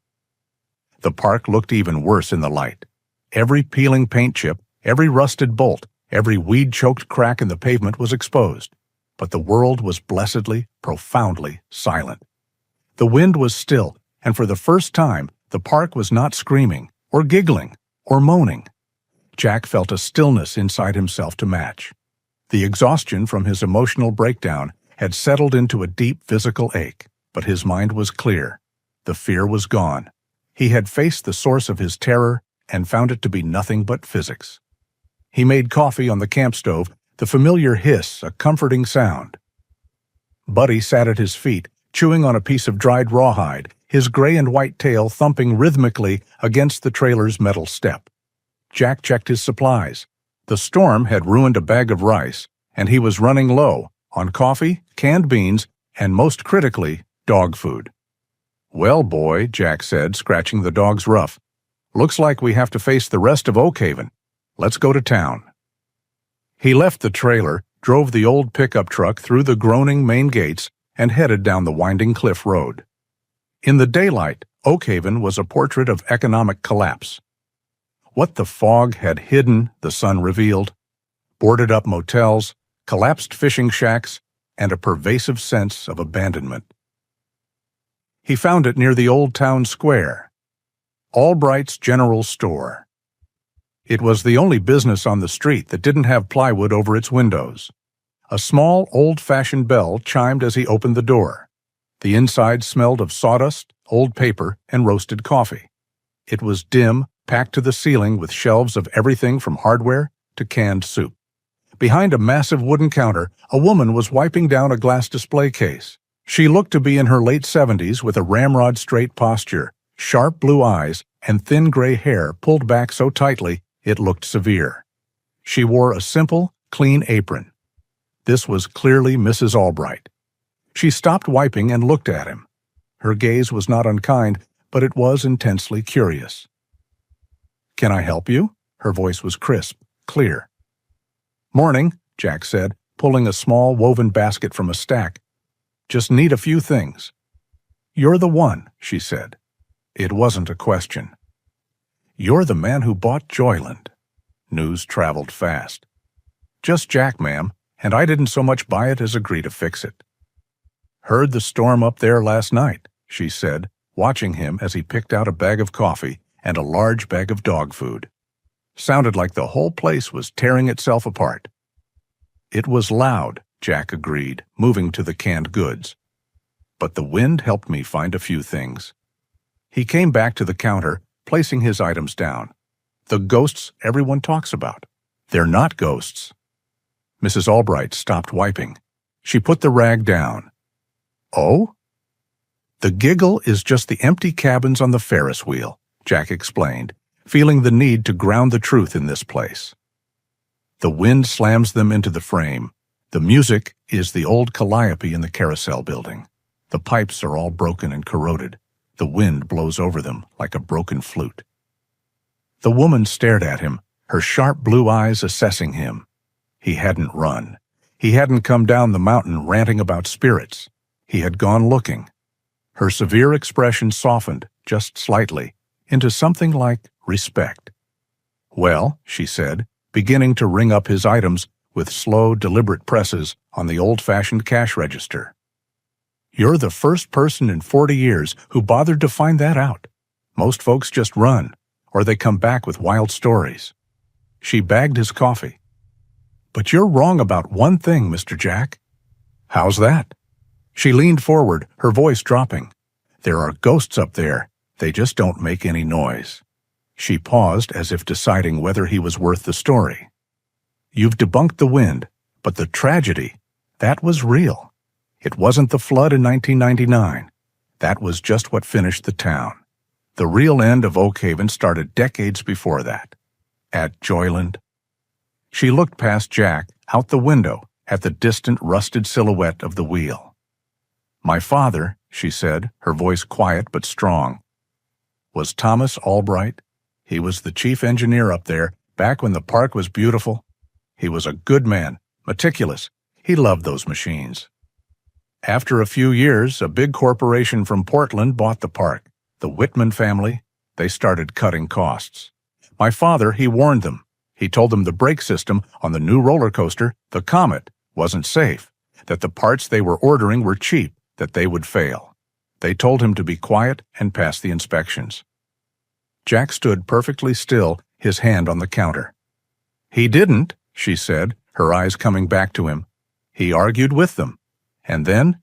The park looked even worse in the light. Every peeling paint chip, every rusted bolt, every weed-choked crack in the pavement was exposed, but the world was blessedly, profoundly silent. The wind was still, and for the first time, the park was not screaming or giggling, or moaning. Jack felt a stillness inside himself to match. The exhaustion from his emotional breakdown had settled into a deep physical ache, but his mind was clear. The fear was gone. He had faced the source of his terror and found it to be nothing but physics. He made coffee on the camp stove, the familiar hiss, a comforting sound. Buddy sat at his feet, chewing on a piece of dried rawhide, his gray and white tail thumping rhythmically against the trailer's metal step. Jack checked his supplies. The storm had ruined a bag of rice, and he was running low on coffee, canned beans, and most critically, dog food. "Well, boy," Jack said, scratching the dog's ruff, "looks like we have to face the rest of Oakhaven. Let's go to town." He left the trailer, drove the old pickup truck through the groaning main gates, and headed down the winding cliff road. In the daylight, Oakhaven was a portrait of economic collapse. What the fog had hidden, the sun revealed: boarded-up motels, collapsed fishing shacks, and a pervasive sense of abandonment. He found it near the old town square, Albright's General Store. It was the only business on the street that didn't have plywood over its windows. A small, old-fashioned bell chimed as he opened the door. The inside smelled of sawdust, old paper, and roasted coffee. It was dim, packed to the ceiling with shelves of everything from hardware to canned soup. Behind a massive wooden counter, a woman was wiping down a glass display case. She looked to be in her late 70s with a ramrod-straight posture, sharp blue eyes, and thin gray hair pulled back so tightly it looked severe. She wore a simple, clean apron. This was clearly Mrs. Albright. She stopped wiping and looked at him. Her gaze was not unkind, but it was intensely curious. "Can I help you?" Her voice was crisp, clear. "Morning," Jack said, pulling a small woven basket from a stack. "Just need a few things." "You're the one," she said. It wasn't a question. "You're the man who bought Joyland." News traveled fast. "Just Jack, ma'am, and I didn't so much buy it as agree to fix it." "Heard the storm up there last night," she said, watching him as he picked out a bag of coffee and a large bag of dog food. "Sounded like the whole place was tearing itself apart." "It was loud," Jack agreed, moving to the canned goods. "But the wind helped me find a few things." He came back to the counter, placing his items down. "The ghosts everyone talks about. They're not ghosts." Mrs. Albright stopped wiping. She put the rag down. "Oh?" "The giggle is just the empty cabins on the Ferris wheel," Jack explained, feeling the need to ground the truth in this place. "The wind slams them into the frame. The music is the old calliope in the carousel building. The pipes are all broken and corroded. The wind blows over them like a broken flute." The woman stared at him, her sharp blue eyes assessing him. He hadn't run. He hadn't come down the mountain ranting about spirits. He had gone looking. Her severe expression softened, just slightly, into something like respect. "Well," she said, beginning to ring up his items with slow, deliberate presses on the old-fashioned cash register. "You're the first person in 40 years who bothered to find that out. Most folks just run, or they come back with wild stories." She bagged his coffee. "But you're wrong about one thing, Mr. Jack." "How's that?" She leaned forward, her voice dropping. "There are ghosts up there. They just don't make any noise." She paused as if deciding whether he was worth the story. "You've debunked the wind, but the tragedy, that was real. It wasn't the flood in 1999. That was just what finished the town. The real end of Oakhaven started decades before that. At Joyland." She looked past Jack, out the window, at the distant rusted silhouette of the wheel. "My father," she said, her voice quiet but strong, "was Thomas Albright. He was the chief engineer up there, back when the park was beautiful. He was a good man, meticulous. He loved those machines. After a few years, a big corporation from Portland bought the park, the Whitman family. They started cutting costs. My father, he warned them. He told them the brake system on the new roller coaster, the Comet, wasn't safe, that the parts they were ordering were cheap, that they would fail. They told him to be quiet and pass the inspections." Jack stood perfectly still, his hand on the counter. "He didn't," she said, her eyes coming back to him. "He argued with them. And then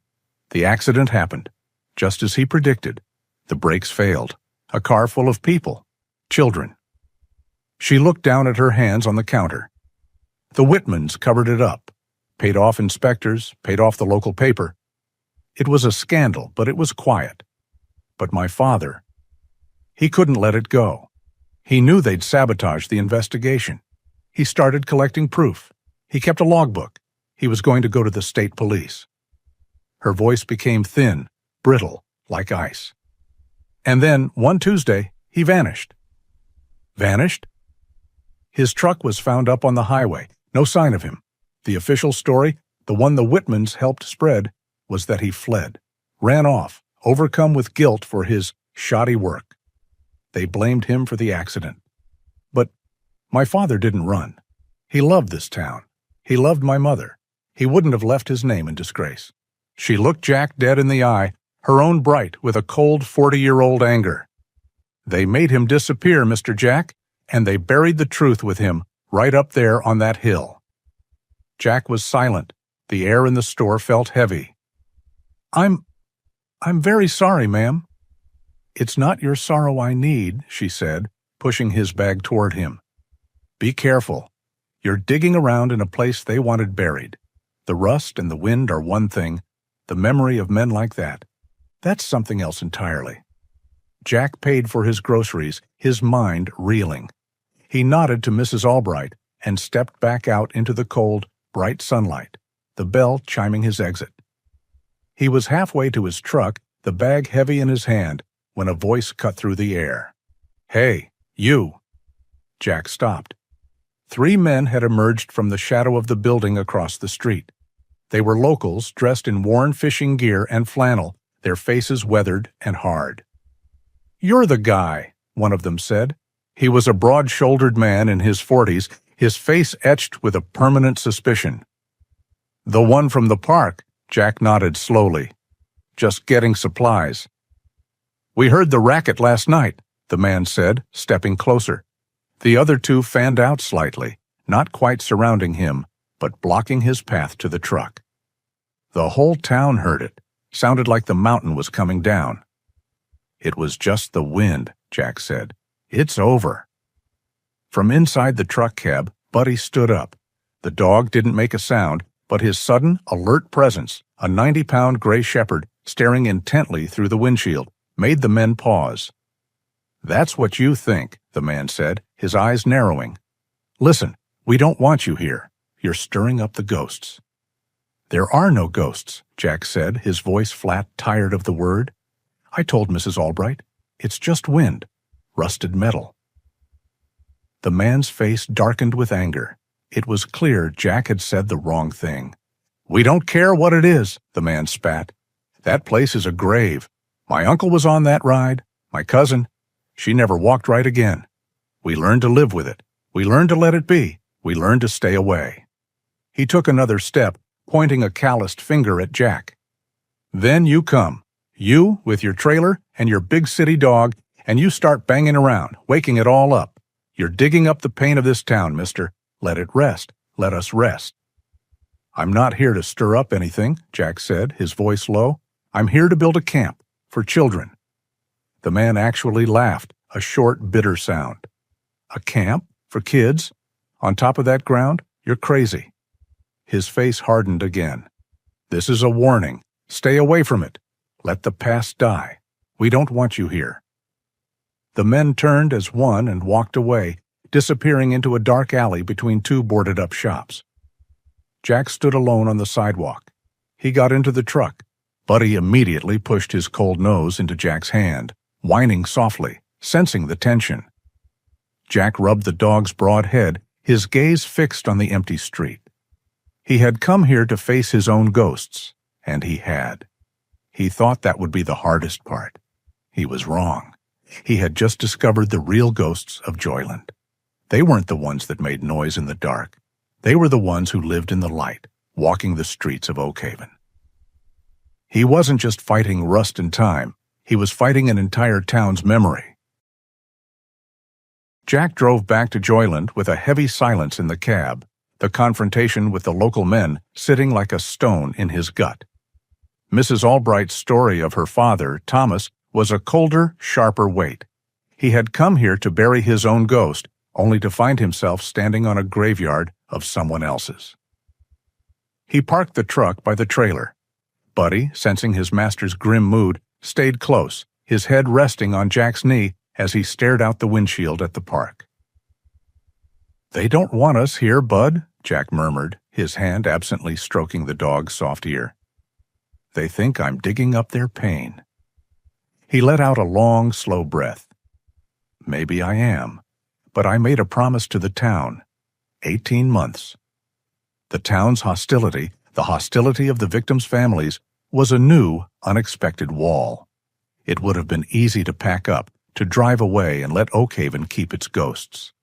the accident happened, just as he predicted. The brakes failed. A car full of people. Children." She looked down at her hands on the counter. The Whitmans covered it up, paid off inspectors, paid off the local paper. It was a scandal, but it was quiet. But my father, he couldn't let it go. He knew they'd sabotage the investigation. He started collecting proof. He kept a logbook. He was going to go to the state police. Her voice became thin, brittle, like ice. And then, one Tuesday, he vanished. Vanished? His truck was found up on the highway. No sign of him. The official story, the one the Whitmans helped spread, was that he fled, ran off, overcome with guilt for his shoddy work. They blamed him for the accident. But my father didn't run. He loved this town. He loved my mother. He wouldn't have left his name in disgrace. She looked Jack dead in the eye, her own bright with a cold 40-year-old anger. "They made him disappear, Mr. Jack, and they buried the truth with him right up there on that hill." Jack was silent. The air in the store felt heavy. I'm very sorry, ma'am." "It's not your sorrow I need," she said, pushing his bag toward him. "Be careful. You're digging around in a place they wanted buried. The rust and the wind are one thing. The memory of men like that, that's something else entirely." Jack paid for his groceries, his mind reeling. He nodded to Mrs. Albright and stepped back out into the cold, bright sunlight, the bell chiming his exit. He was halfway to his truck, the bag heavy in his hand, when a voice cut through the air. "Hey, you!" Jack stopped. 3 men had emerged from the shadow of the building across the street. They were locals dressed in worn fishing gear and flannel, their faces weathered and hard. "You're the guy," one of them said. He was a broad-shouldered man in his 40s, his face etched with a permanent suspicion. "The one from the park," Jack nodded slowly. "Just getting supplies." "We heard the racket last night," the man said, stepping closer. The other 2 fanned out slightly, not quite surrounding him, but blocking his path to the truck. The whole town heard it. Sounded like the mountain was coming down. "It was just the wind," Jack said. "It's over." From inside the truck cab, Buddy stood up. The dog didn't make a sound, but his sudden, alert presence, a 90-pound gray shepherd staring intently through the windshield, made the men pause. "That's what you think," the man said, his eyes narrowing. "Listen, we don't want you here. You're stirring up the ghosts." "There are no ghosts," Jack said, his voice flat, tired of the word. "I told Mrs. Albright. It's just wind. Rusted metal." The man's face darkened with anger. It was clear Jack had said the wrong thing. "We don't care what it is," the man spat. "That place is a grave. My uncle was on that ride. My cousin. She never walked right again. We learned to live with it. We learned to let it be. We learned to stay away." He took another step, pointing a calloused finger at Jack. "Then you come. You, with your trailer and your big city dog, and you start banging around, waking it all up. You're digging up the pain of this town, mister. Let it rest. Let us rest." "I'm not here to stir up anything," Jack said, his voice low. "I'm here to build a camp for children." The man actually laughed, a short, bitter sound. "A camp? For kids? On top of that ground? You're crazy." His face hardened again. "This is a warning. Stay away from it. Let the past die. We don't want you here." The men turned as one and walked away, disappearing into a dark alley between 2 boarded-up shops. Jack stood alone on the sidewalk. He got into the truck. Buddy immediately pushed his cold nose into Jack's hand, whining softly, sensing the tension. Jack rubbed the dog's broad head, his gaze fixed on the empty street. He had come here to face his own ghosts, and he had. He thought that would be the hardest part. He was wrong. He had just discovered the real ghosts of Joyland. They weren't the ones that made noise in the dark. They were the ones who lived in the light, walking the streets of Oak Haven. He wasn't just fighting rust and time. He was fighting an entire town's memory. Jack drove back to Joyland with a heavy silence in the cab, the confrontation with the local men sitting like a stone in his gut. Mrs. Albright's story of her father, Thomas, was a colder, sharper weight. He had come here to bury his own ghost, only to find himself standing on a graveyard of someone else's. He parked the truck by the trailer. Buddy, sensing his master's grim mood, stayed close, his head resting on Jack's knee as he stared out the windshield at the park. "They don't want us here, Bud," Jack murmured, his hand absently stroking the dog's soft ear. "They think I'm digging up their pain." He let out a long, slow breath. "Maybe I am, but I made a promise to the town. 18 months. The town's hostility, the hostility of the victims' families, was a new, unexpected wall. It would have been easy to pack up, to drive away and let Oakhaven keep its ghosts.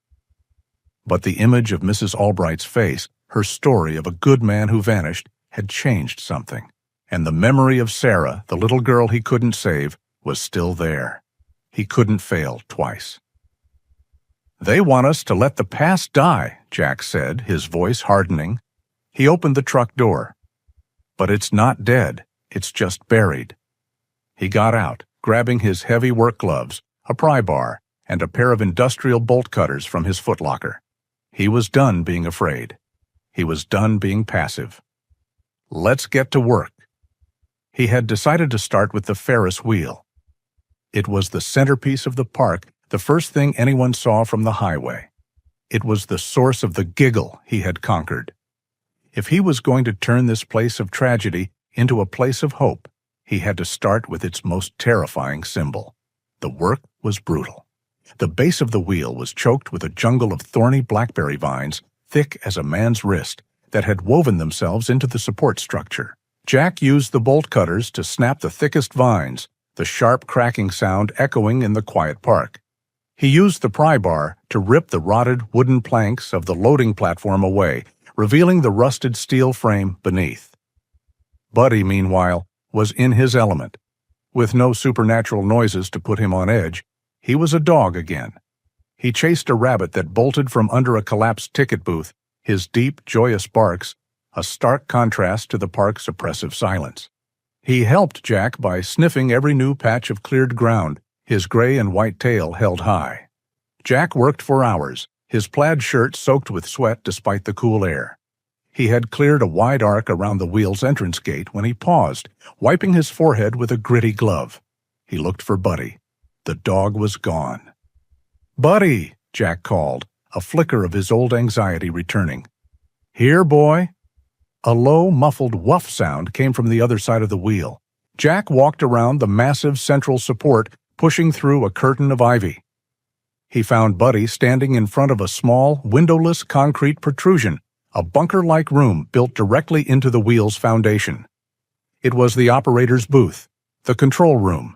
But the image of Mrs. Albright's face, her story of a good man who vanished, had changed something, and the memory of Sarah, the little girl he couldn't save, was still there. He couldn't fail twice. "They want us to let the past die," Jack said, his voice hardening. He opened the truck door. "But it's not dead, it's just buried." He got out, grabbing his heavy work gloves, a pry bar, and a pair of industrial bolt cutters from his footlocker. He was done being afraid. He was done being passive. Let's get to work. He had decided to start with the Ferris wheel. It was the centerpiece of the park, the first thing anyone saw from the highway. It was the source of the giggle he had conquered. If he was going to turn this place of tragedy into a place of hope, he had to start with its most terrifying symbol. The work was brutal. The base of the wheel was choked with a jungle of thorny blackberry vines, thick as a man's wrist, that had woven themselves into the support structure. Jack used the bolt cutters to snap the thickest vines, the sharp cracking sound echoing in the quiet park. He used the pry bar to rip the rotted wooden planks of the loading platform away, revealing the rusted steel frame beneath. Buddy, meanwhile, was in his element. With no supernatural noises to put him on edge, he was a dog again. He chased a rabbit that bolted from under a collapsed ticket booth, his deep, joyous barks a stark contrast to the park's oppressive silence. He helped Jack by sniffing every new patch of cleared ground, his gray and white tail held high. Jack worked for hours, his plaid shirt soaked with sweat despite the cool air. He had cleared a wide arc around the wheel's entrance gate when he paused, wiping his forehead with a gritty glove. He looked for Buddy. The dog was gone. "Buddy!" Jack called, a flicker of his old anxiety returning. "Here, boy?" A low, muffled woof sound came from the other side of the wheel. Jack walked around the massive central support, pushing through a curtain of ivy. He found Buddy standing in front of a small, windowless concrete protrusion, a bunker-like room built directly into the wheel's foundation. It was the operator's booth, the control room.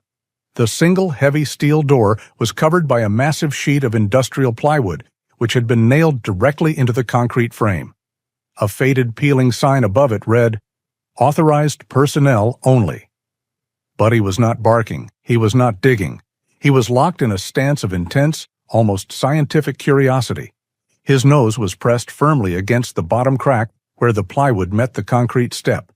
The single heavy steel door was covered by a massive sheet of industrial plywood, which had been nailed directly into the concrete frame. A faded peeling sign above it read, "Authorized personnel only." Buddy was not barking, he was not digging. He was locked in a stance of intense, almost scientific curiosity. His nose was pressed firmly against the bottom crack where the plywood met the concrete step.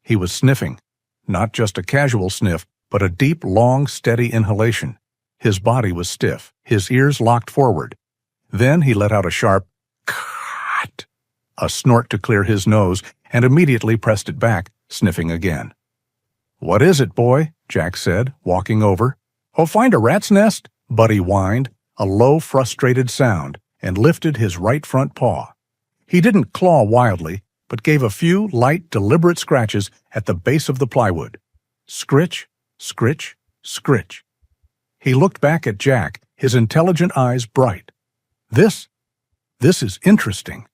He was sniffing, not just a casual sniff, but a deep, long, steady inhalation. His body was stiff, his ears locked forward. Then he let out a sharp "cut," a snort to clear his nose, and immediately pressed it back, sniffing again. "What is it, boy?" Jack said, walking over. "Oh, find a rat's nest?" Buddy whined, a low, frustrated sound, and lifted his right front paw. He didn't claw wildly, but gave a few light, deliberate scratches at the base of the plywood. Scritch, scritch, scritch. He looked back at Jack, his intelligent eyes bright. This is interesting."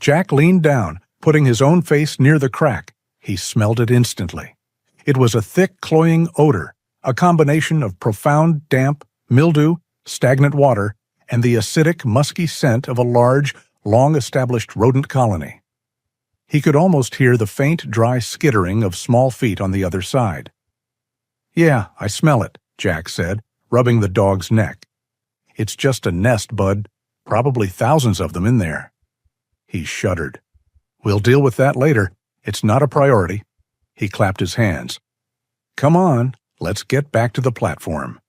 Jack leaned down, putting his own face near the crack. He smelled it instantly. It was a thick, cloying odor, a combination of profound damp, mildew, stagnant water, and the acidic, musky scent of a large, long-established rodent colony. He could almost hear the faint, dry skittering of small feet on the other side. "Yeah, I smell it," Jack said, rubbing the dog's neck. It's just a nest, Bud. Probably thousands of them in there." He shuddered. "We'll deal with that later. It's not a priority." He clapped his hands. "Come on, let's get back to the platform."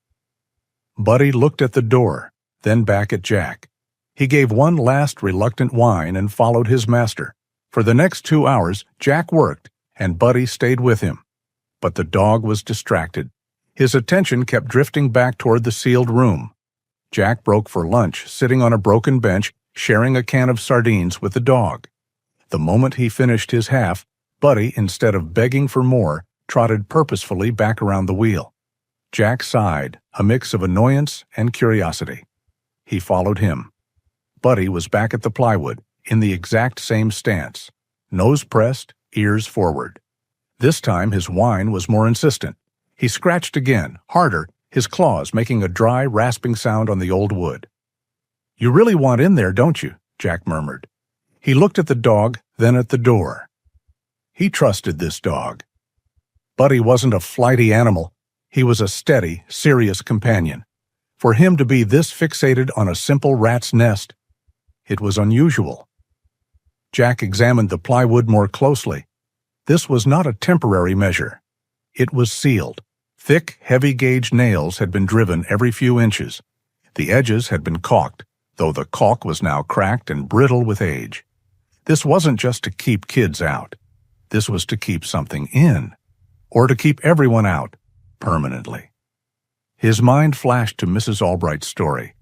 Buddy looked at the door, then back at Jack. He gave one last reluctant whine and followed his master. For the next 2 hours, Jack worked, and Buddy stayed with him. But the dog was distracted. His attention kept drifting back toward the sealed room. Jack broke for lunch, sitting on a broken bench, sharing a can of sardines with the dog. The moment he finished his half, Buddy, instead of begging for more, trotted purposefully back around the wheel. Jack sighed, a mix of annoyance and curiosity. He followed him. Buddy was back at the plywood, in the exact same stance, nose pressed, ears forward. This time his whine was more insistent. He scratched again, harder, his claws making a dry, rasping sound on the old wood. "You really want in there, don't you?" Jack murmured. He looked at the dog, then at the door. He trusted this dog. Buddy wasn't a flighty animal. He was a steady, serious companion. For him to be this fixated on a simple rat's nest, it was unusual. Jack examined the plywood more closely. This was not a temporary measure. It was sealed. Thick, heavy-gauge nails had been driven every few inches. The edges had been caulked, though the caulk was now cracked and brittle with age. This wasn't just to keep kids out. This was to keep something in, or to keep everyone out, permanently. His mind flashed to Mrs. Albright's story.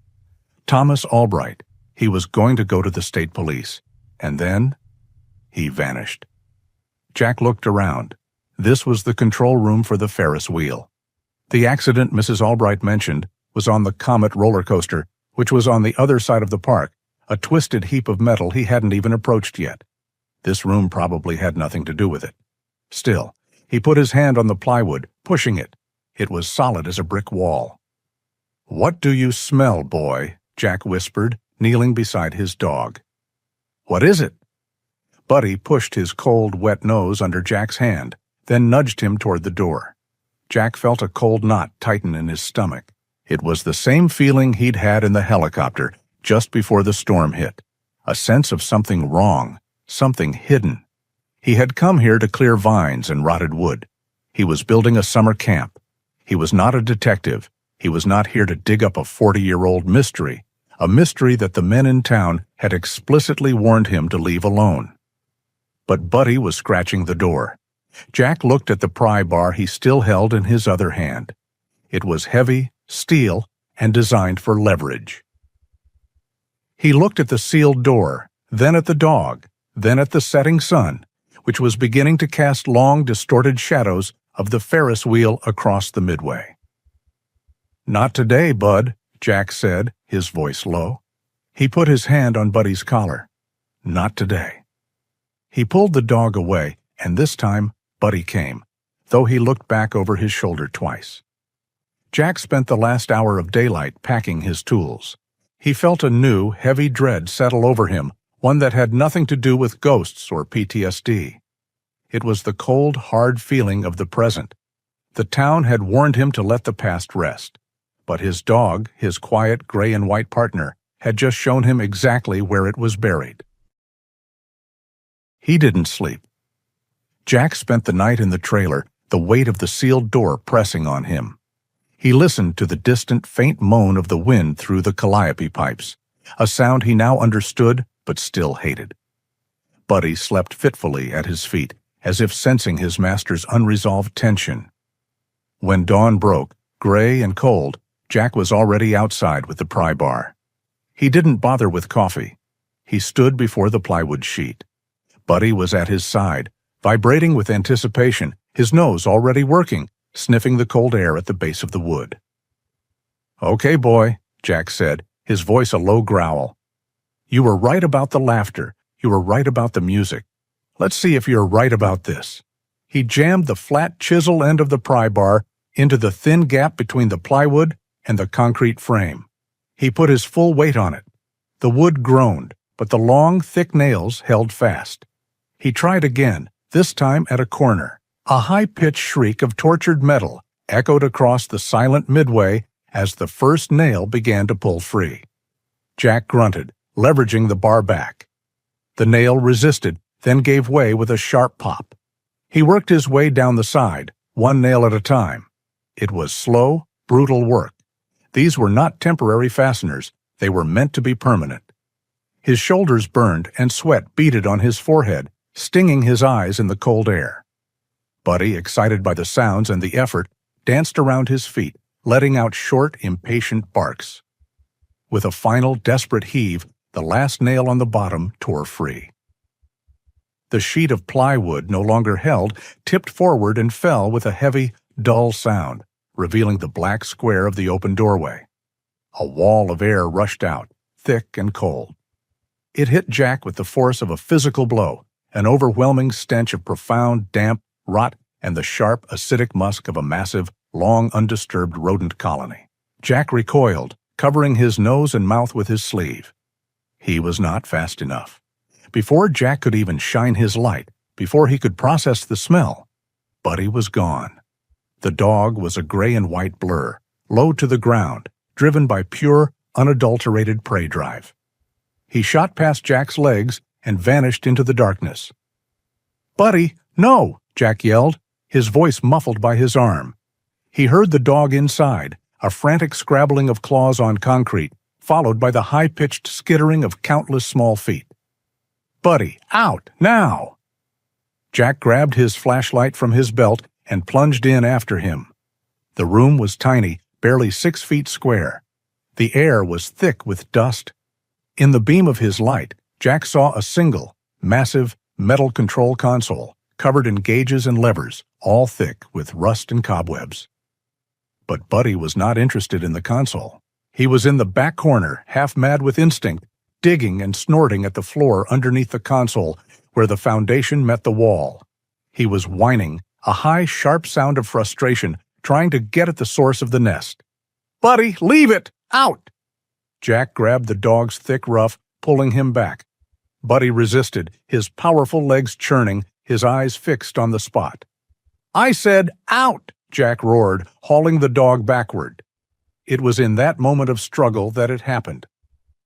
Thomas Albright. He was going to go to the state police. And then he vanished. Jack looked around. This was the control room for the Ferris wheel. The accident Mrs. Albright mentioned was on the Comet roller coaster, which was on the other side of the park, a twisted heap of metal he hadn't even approached yet. This room probably had nothing to do with it. Still, he put his hand on the plywood, pushing it. It was solid as a brick wall. "What do you smell, boy?" Jack whispered, kneeling beside his dog. "What is it?" Buddy pushed his cold, wet nose under Jack's hand, then nudged him toward the door. Jack felt a cold knot tighten in his stomach. It was the same feeling he'd had in the helicopter just before the storm hit. A sense of something wrong, something hidden. He had come here to clear vines and rotted wood. He was building a summer camp. He was not a detective. He was not here to dig up a 40-year-old mystery, a mystery that the men in town had explicitly warned him to leave alone. But Buddy was scratching the door. Jack looked at the pry bar he still held in his other hand. It was heavy, steel, and designed for leverage. He looked at the sealed door, then at the dog, then at the setting sun, which was beginning to cast long, distorted shadows of the Ferris wheel across the midway. "Not today, Bud," Jack said, his voice low. He put his hand on Buddy's collar. "Not today." He pulled the dog away, and this time Buddy came, though he looked back over his shoulder twice. Jack spent the last hour of daylight packing his tools. He felt a new, heavy dread settle over him, one that had nothing to do with ghosts or PTSD. It was the cold, hard feeling of the present. The town had warned him to let the past rest. But his dog, his quiet gray and white partner, had just shown him exactly where it was buried. He didn't sleep. Jack spent the night in the trailer, the weight of the sealed door pressing on him. He listened to the distant, faint moan of the wind through the calliope pipes, a sound he now understood but still hated. Buddy slept fitfully at his feet, as if sensing his master's unresolved tension. When dawn broke, gray and cold, Jack was already outside with the pry bar. He didn't bother with coffee. He stood before the plywood sheet. Buddy was at his side, vibrating with anticipation, his nose already working, sniffing the cold air at the base of the wood. "Okay, boy," Jack said, his voice a low growl. "You were right about the laughter. You were right about the music. Let's see if you're right about this." He jammed the flat chisel end of the pry bar into the thin gap between the plywood and the concrete frame. He put his full weight on it. The wood groaned, but the long, thick nails held fast. He tried again, this time at a corner. A high-pitched shriek of tortured metal echoed across the silent midway as the first nail began to pull free. Jack grunted, leveraging the bar back. The nail resisted, then gave way with a sharp pop. He worked his way down the side, one nail at a time. It was slow, brutal work. These were not temporary fasteners, they were meant to be permanent. His shoulders burned and sweat beaded on his forehead, stinging his eyes in the cold air. Buddy, excited by the sounds and the effort, danced around his feet, letting out short, impatient barks. With a final, desperate heave, the last nail on the bottom tore free. The sheet of plywood, no longer held, tipped forward and fell with a heavy, dull sound, revealing the black square of the open doorway. A wall of air rushed out, thick and cold. It hit Jack with the force of a physical blow, an overwhelming stench of profound, damp rot and the sharp, acidic musk of a massive, long undisturbed rodent colony. Jack recoiled, covering his nose and mouth with his sleeve. He was not fast enough. Before Jack could even shine his light, before he could process the smell, Buddy was gone. The dog was a gray and white blur, low to the ground, driven by pure, unadulterated prey drive. He shot past Jack's legs and vanished into the darkness. "Buddy, no!" Jack yelled, his voice muffled by his arm. He heard the dog inside, a frantic scrabbling of claws on concrete, followed by the high-pitched skittering of countless small feet. "Buddy, out, now!" Jack grabbed his flashlight from his belt and plunged in after him. The room was tiny, barely 6 feet square. The air was thick with dust. In the beam of his light, Jack saw a single, massive, metal control console, covered in gauges and levers, all thick with rust and cobwebs. But Buddy was not interested in the console. He was in the back corner, half mad with instinct, digging and snorting at the floor underneath the console where the foundation met the wall. He was whining, a high, sharp sound of frustration, trying to get at the source of the nest. "Buddy, leave it! Out!" Jack grabbed the dog's thick ruff, pulling him back. Buddy resisted, his powerful legs churning, his eyes fixed on the spot. "I said out!" Jack roared, hauling the dog backward. It was in that moment of struggle that it happened.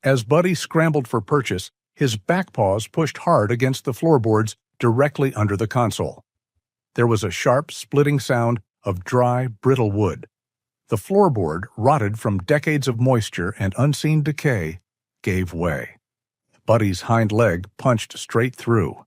As Buddy scrambled for purchase, his back paws pushed hard against the floorboards directly under the console. There was a sharp, splitting sound of dry, brittle wood. The floorboard, rotted from decades of moisture and unseen decay, gave way. Buddy's hind leg punched straight through.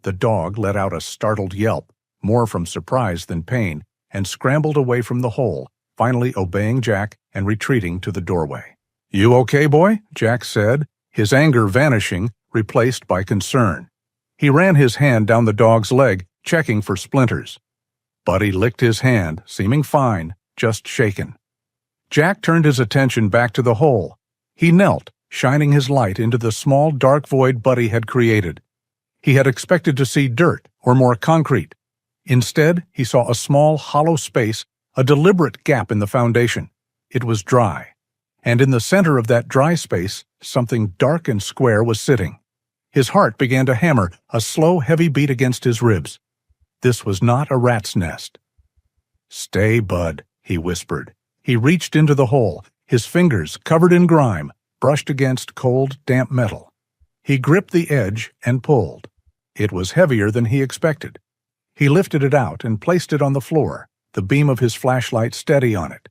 The dog let out a startled yelp, more from surprise than pain, and scrambled away from the hole, finally obeying Jack and retreating to the doorway. "You okay, boy?" Jack said, his anger vanishing, replaced by concern. He ran his hand down the dog's leg, checking for splinters. Buddy licked his hand, seeming fine, just shaken. Jack turned his attention back to the hole. He knelt, shining his light into the small, dark void Buddy had created. He had expected to see dirt or more concrete. Instead, he saw a small, hollow space, a deliberate gap in the foundation. It was dry. And in the center of that dry space, something dark and square was sitting. His heart began to hammer, a slow, heavy beat against his ribs. This was not a rat's nest. "Stay, Bud," he whispered. He reached into the hole, his fingers, covered in grime, brushed against cold, damp metal. He gripped the edge and pulled. It was heavier than he expected. He lifted it out and placed it on the floor, the beam of his flashlight steady on it.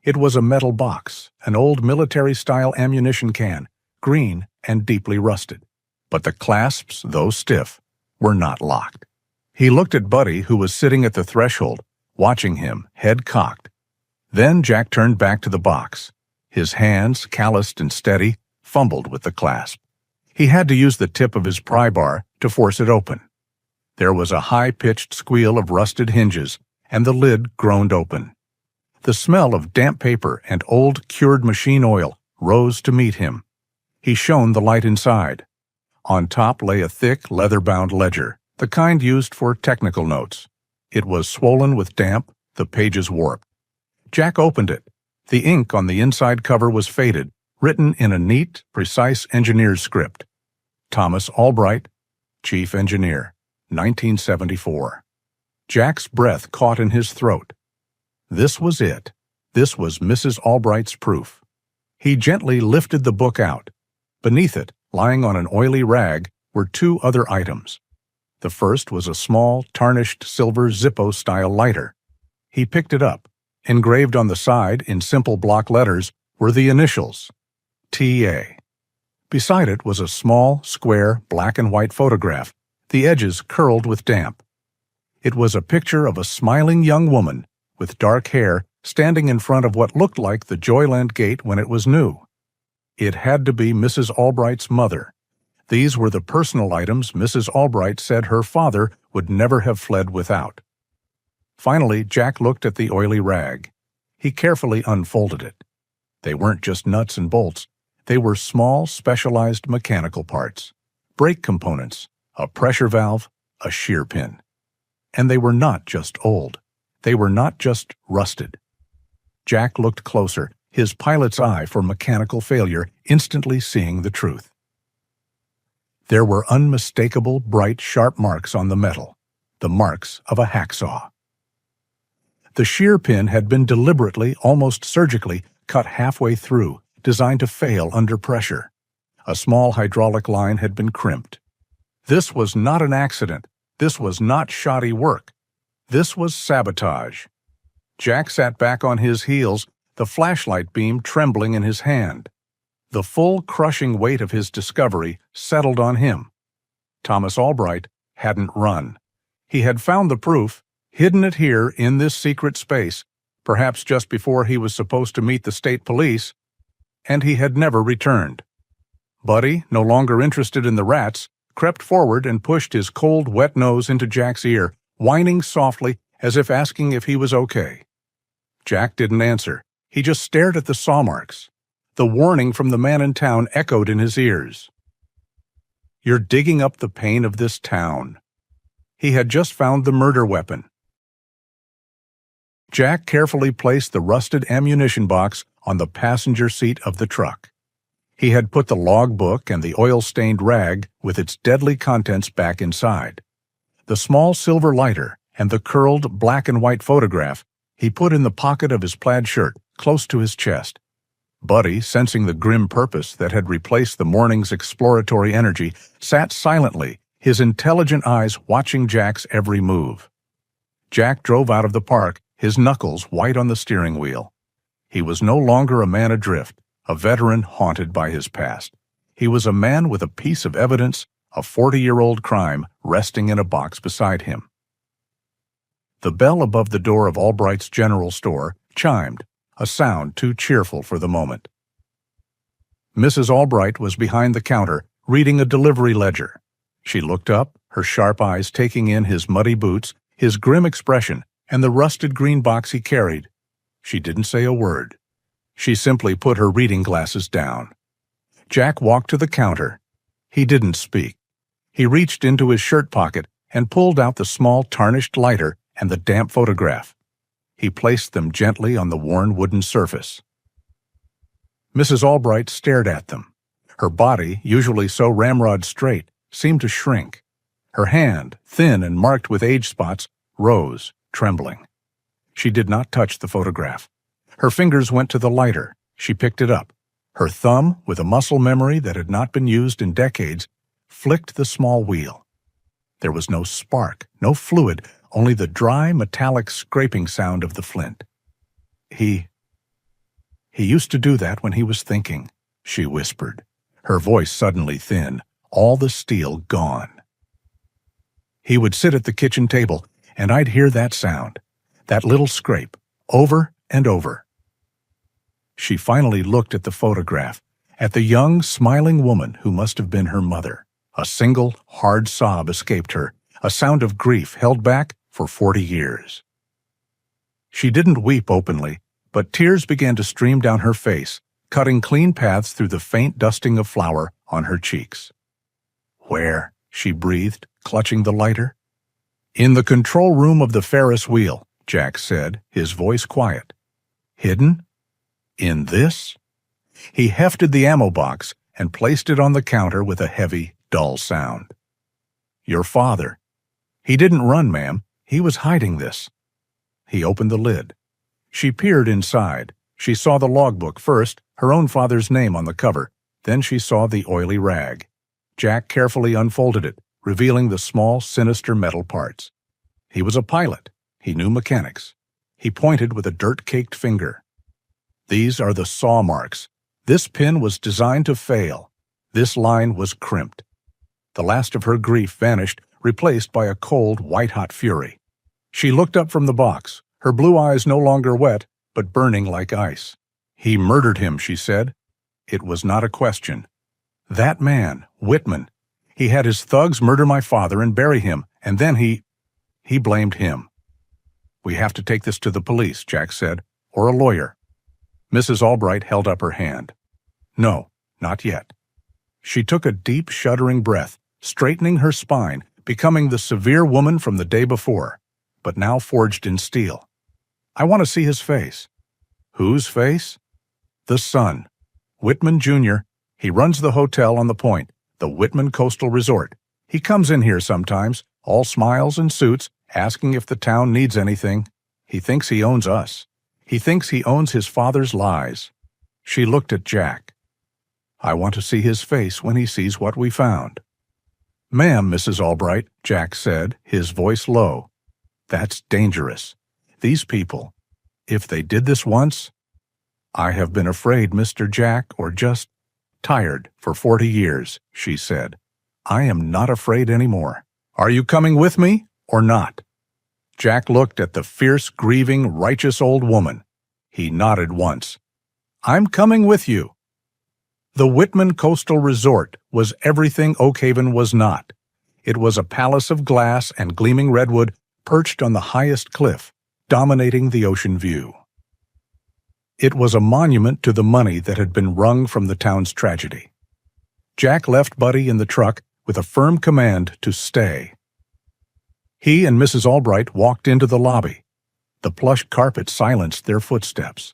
It was a metal box, an old military-style ammunition can, green and deeply rusted. But the clasps, though stiff, were not locked. He looked at Buddy, who was sitting at the threshold, watching him, head cocked. Then Jack turned back to the box. His hands, calloused and steady, fumbled with the clasp. He had to use the tip of his pry bar to force it open. There was a high-pitched squeal of rusted hinges, and the lid groaned open. The smell of damp paper and old, cured machine oil rose to meet him. He shone the light inside. On top lay a thick, leather-bound ledger, the kind used for technical notes. It was swollen with damp, the pages warped. Jack opened it. The ink on the inside cover was faded, written in a neat, precise engineer's script. Thomas Albright, Chief Engineer, 1974. Jack's breath caught in his throat. This was it. This was Mrs. Albright's proof. He gently lifted the book out. Beneath it, lying on an oily rag, were two other items. The first was a small, tarnished silver Zippo-style lighter. He picked it up. Engraved on the side, in simple block letters, were the initials, T.A. Beside it was a small, square, black and white photograph, the edges curled with damp. It was a picture of a smiling young woman with dark hair standing in front of what looked like the Joyland Gate when it was new. It had to be Mrs. Albright's mother. These were the personal items Mrs. Albright said her father would never have fled without. Finally, Jack looked at the oily rag. He carefully unfolded it. They weren't just nuts and bolts. They were small, specialized mechanical parts, brake components, a pressure valve, a shear pin. And they were not just old. They were not just rusted. Jack looked closer, his pilot's eye for mechanical failure instantly seeing the truth. There were unmistakable, bright, sharp marks on the metal, the marks of a hacksaw. The shear pin had been deliberately, almost surgically, cut halfway through, designed to fail under pressure. A small hydraulic line had been crimped. This was not an accident. This was not shoddy work. This was sabotage. Jack sat back on his heels, the flashlight beam trembling in his hand. The full crushing weight of his discovery settled on him. Thomas Albright hadn't run. He had found the proof, hidden it here in this secret space, perhaps just before he was supposed to meet the state police, and he had never returned. Buddy, no longer interested in the rats, crept forward and pushed his cold, wet nose into Jack's ear, whining softly as if asking if he was okay. Jack didn't answer. He just stared at the saw marks. The warning from the man in town echoed in his ears. "You're digging up the pain of this town." He had just found the murder weapon. Jack carefully placed the rusted ammunition box on the passenger seat of the truck. He had put the logbook and the oil-stained rag with its deadly contents back inside. The small silver lighter and the curled black and white photograph he put in the pocket of his plaid shirt, close to his chest. Buddy, sensing the grim purpose that had replaced the morning's exploratory energy, sat silently, his intelligent eyes watching Jack's every move. Jack drove out of the park, his knuckles white on the steering wheel. He was no longer a man adrift, a veteran haunted by his past. He was a man with a piece of evidence, a 40-year-old crime resting in a box beside him. The bell above the door of Albright's General Store chimed, a sound too cheerful for the moment. Mrs. Albright was behind the counter, reading a delivery ledger. She looked up, her sharp eyes taking in his muddy boots, his grim expression, and the rusted green box he carried. She didn't say a word. She simply put her reading glasses down. Jack walked to the counter. He didn't speak. He reached into his shirt pocket and pulled out the small tarnished lighter and the damp photograph. He placed them gently on the worn wooden surface. Mrs. Albright stared at them. Her body, usually so ramrod straight, seemed to shrink. Her hand, thin and marked with age spots, rose, trembling. She did not touch the photograph. Her fingers went to the lighter. She picked it up. Her thumb, with a muscle memory that had not been used in decades, flicked the small wheel. There was no spark, no fluid, only the dry, metallic scraping sound of the flint. He used to do that when he was thinking, she whispered, her voice suddenly thin, all the steel gone. He would sit at the kitchen table, and I'd hear that sound, that little scrape, over and over. She finally looked at the photograph, at the young, smiling woman who must have been her mother. A single, hard sob escaped her, a sound of grief held back for 40 years. She didn't weep openly, but tears began to stream down her face, cutting clean paths through the faint dusting of flour on her cheeks. "Where?" she breathed, clutching the lighter. "In the control room of the Ferris wheel," Jack said, his voice quiet. "Hidden? In this?" He hefted the ammo box and placed it on the counter with a heavy, dull sound. "Your father. He didn't run, ma'am. He was hiding this." He opened the lid. She peered inside. She saw the logbook first, her own father's name on the cover. Then she saw the oily rag. Jack carefully unfolded it, revealing the small, sinister metal parts. He was a pilot. He knew mechanics. He pointed with a dirt-caked finger. These are the saw marks. This pin was designed to fail. This line was crimped. The last of her grief vanished, replaced by a cold, white-hot fury. She looked up from the box, her blue eyes no longer wet, but burning like ice. "He murdered him," she said. It was not a question. That man, Whitman, he had his thugs murder my father and bury him, and then he blamed him. "We have to take this to the police," Jack said, "or a lawyer." Mrs. Albright held up her hand. "No, not yet." She took a deep, shuddering breath, straightening her spine, becoming the severe woman from the day before, but now forged in steel. "I want to see his face." "Whose face?" "The son. Whitman, Jr. He runs the hotel on the point, the Whitman Coastal Resort. He comes in here sometimes, all smiles and suits, asking if the town needs anything. He thinks he owns us. He thinks he owns his father's lies." She looked at Jack. "I want to see his face when he sees what we found." "Ma'am, Mrs. Albright," Jack said, his voice low. "That's dangerous. These people, if they did this once—" "I have been afraid, Mr. Jack, or just tired for 40 years, she said. "I am not afraid anymore. Are you coming with me or not?" Jack looked at the fierce, grieving, righteous old woman. He nodded once. "I'm coming with you." The Whitman Coastal Resort was everything Oak Haven was not. It was a palace of glass and gleaming redwood perched on the highest cliff, dominating the ocean view. It was a monument to the money that had been wrung from the town's tragedy. Jack left Buddy in the truck with a firm command to stay. He and Mrs. Albright walked into the lobby. The plush carpet silenced their footsteps.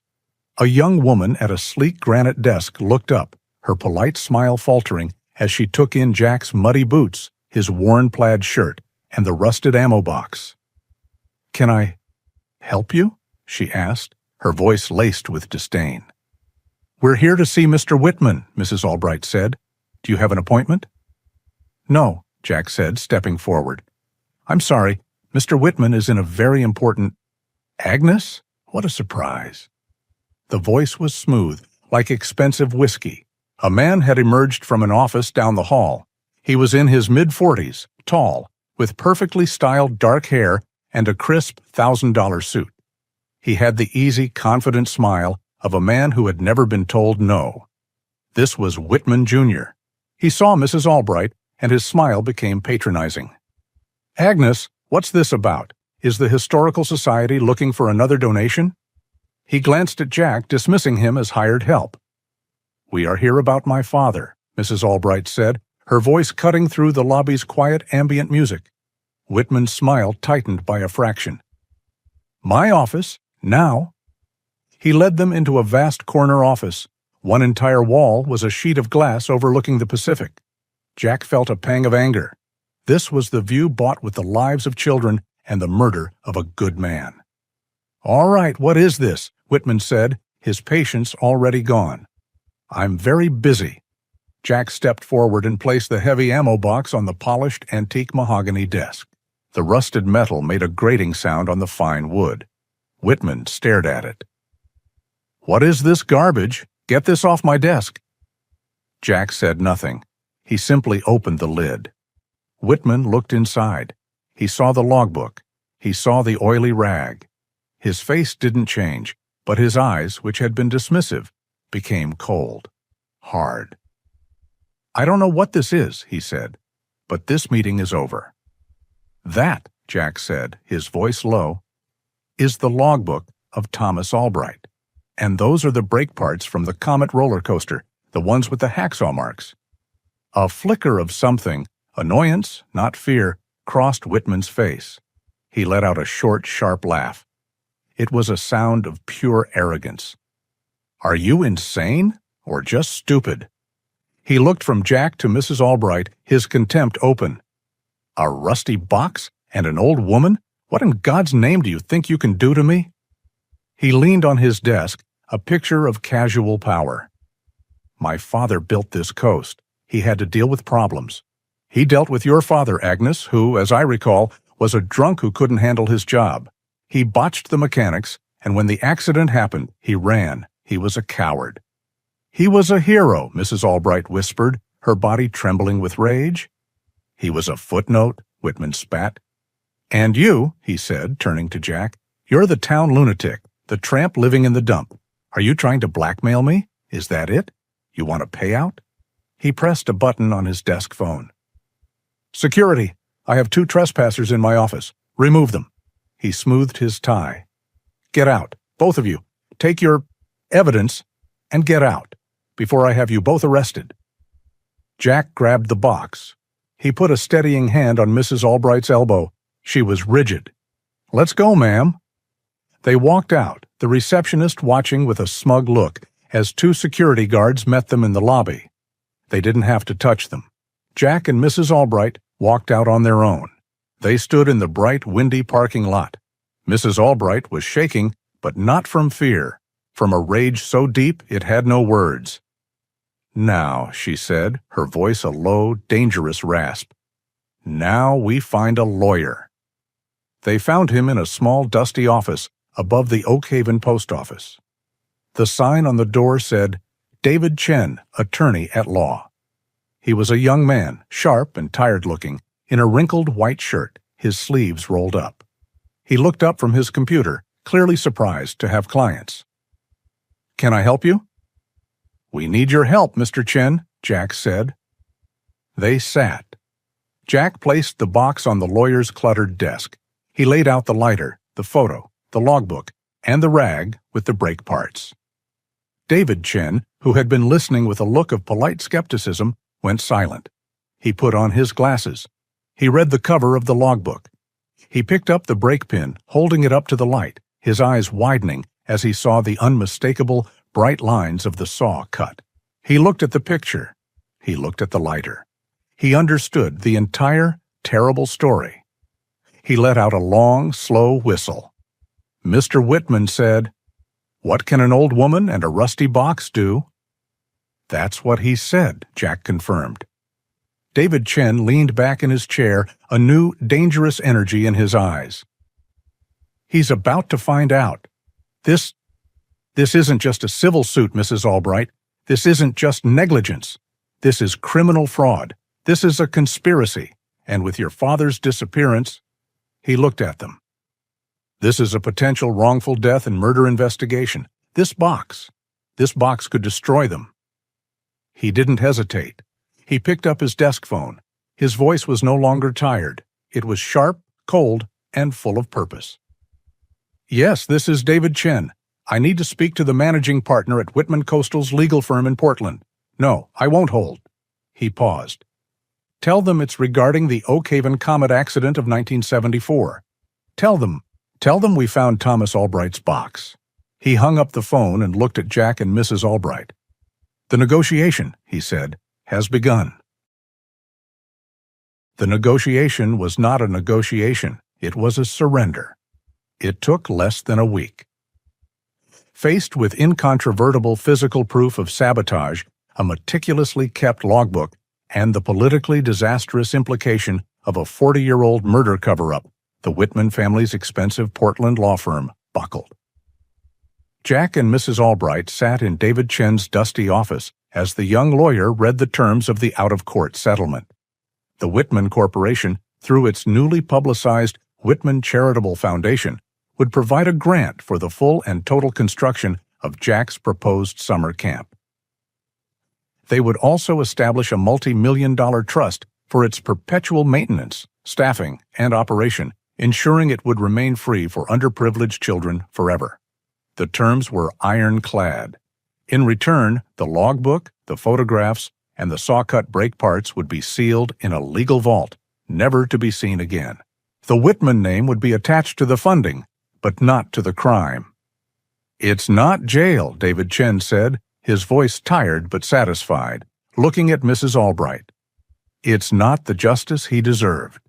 A young woman at a sleek granite desk looked up, her polite smile faltering as she took in Jack's muddy boots, his worn plaid shirt, and the rusted ammo box. "Can I help you?" she asked, her voice laced with disdain. "We're here to see Mr. Whitman," Mrs. Albright said. "Do you have an appointment?" "No," Jack said, stepping forward. "I'm sorry, Mr. Whitman is in a very important—" "Agnes? What a surprise." The voice was smooth, like expensive whiskey. A man had emerged from an office down the hall. He was in his mid-40s, tall, with perfectly styled dark hair and a crisp $1,000 suit. He had the easy, confident smile of a man who had never been told no. This was Whitman, Jr. He saw Mrs. Albright, and his smile became patronizing. "Agnes, what's this about? Is the Historical Society looking for another donation?" He glanced at Jack, dismissing him as hired help. "We are here about my father," Mrs. Albright said, her voice cutting through the lobby's quiet ambient music. Whitman's smile tightened by a fraction. "My office? Now?" He led them into a vast corner office. One entire wall was a sheet of glass overlooking the Pacific. Jack felt a pang of anger. This was the view bought with the lives of children and the murder of a good man. "All right, what is this?" Whitman said, his patience already gone. "I'm very busy." Jack stepped forward and placed the heavy ammo box on the polished antique mahogany desk. The rusted metal made a grating sound on the fine wood. Whitman stared at it. "What is this garbage? Get this off my desk." Jack said nothing. He simply opened the lid. Whitman looked inside. He saw the logbook. He saw the oily rag. His face didn't change, but his eyes, which had been dismissive, became cold, hard. "I don't know what this is," he said, "but this meeting is over." "That," Jack said, his voice low, "is the logbook of Thomas Albright. And those are the brake parts from the Comet roller coaster, the ones with the hacksaw marks." A flicker of something, annoyance, not fear, crossed Whitman's face. He let out a short, sharp laugh. It was a sound of pure arrogance. "Are you insane or just stupid?" He looked from Jack to Mrs. Albright, his contempt open. "A rusty box and an old woman? What in God's name do you think you can do to me?" He leaned on his desk, a picture of casual power. My father built this coast. He had to deal with problems. He dealt with your father, Agnes, who, as I recall, was a drunk who couldn't handle his job. He botched the mechanics, and when the accident happened, he ran. He was a coward. He was a hero, Mrs. Albright whispered, her body trembling with rage. He was a footnote, Whitman spat. And you, he said, turning to Jack, you're the town lunatic, the tramp living in the dump. Are you trying to blackmail me? Is that it? You want a payout? He pressed a button on his desk phone. Security, I have 2 trespassers in my office. Remove them. He smoothed his tie. Get out, both of you. Take your evidence and get out, before I have you both arrested. Jack grabbed the box. He put a steadying hand on Mrs. Albright's elbow. She was rigid. Let's go, ma'am. They walked out, the receptionist watching with a smug look as 2 security guards met them in the lobby. They didn't have to touch them. Jack and Mrs. Albright walked out on their own. They stood in the bright, windy parking lot. Mrs. Albright was shaking, but not from fear, from a rage so deep it had no words. Now, she said, her voice a low, dangerous rasp. Now we find a lawyer. They found him in a small, dusty office above the Oak Haven post office. The sign on the door said, David Chen, attorney at law. He was a young man, sharp and tired-looking, in a wrinkled white shirt, his sleeves rolled up. He looked up from his computer, clearly surprised to have clients. Can I help you? We need your help, Mr. Chen, Jack said. They sat. Jack placed the box on the lawyer's cluttered desk. He laid out the lighter, the photo, the logbook, and the rag with the brake parts. David Chen, who had been listening with a look of polite skepticism, went silent. He put on his glasses. He read the cover of the logbook. He picked up the brake pin, holding it up to the light, his eyes widening as he saw the unmistakable, bright lines of the saw cut. He looked at the picture. He looked at the lighter. He understood the entire, terrible story. He let out a long, slow whistle. Mr. Whitman said, "What can an old woman and a rusty box do?" That's what he said, Jack confirmed. David Chen leaned back in his chair, a new, dangerous energy in his eyes. He's about to find out. This isn't just a civil suit, Mrs. Albright. This isn't just negligence. This is criminal fraud. This is a conspiracy. And with your father's disappearance, he looked at them. This is a potential wrongful death and murder investigation. This box could destroy them. He didn't hesitate. He picked up his desk phone. His voice was no longer tired. It was sharp, cold, and full of purpose. Yes, this is David Chen. I need to speak to the managing partner at Whitman Coastal's legal firm in Portland. No, I won't hold. He paused. Tell them it's regarding the Oak Haven Comet accident of 1974. Tell them we found Thomas Albright's box. He hung up the phone and looked at Jack and Mrs. Albright. The negotiation, he said, has begun. The negotiation was not a negotiation. It was a surrender. It took less than a week. Faced with incontrovertible physical proof of sabotage, a meticulously kept logbook, and the politically disastrous implication of a 40-year-old murder cover-up, the Whitman family's expensive Portland law firm buckled. Jack and Mrs. Albright sat in David Chen's dusty office as the young lawyer read the terms of the out-of-court settlement. The Whitman Corporation, through its newly publicized Whitman Charitable Foundation, would provide a grant for the full and total construction of Jack's proposed summer camp. They would also establish a multi-million-dollar trust for its perpetual maintenance, staffing, and operation, ensuring it would remain free for underprivileged children forever. The terms were ironclad. In return, the logbook, the photographs, and the saw-cut brake parts would be sealed in a legal vault, never to be seen again. The Whitman name would be attached to the funding, but not to the crime. It's not jail, David Chen said, his voice tired but satisfied, looking at Mrs. Albright. It's not the justice he deserved.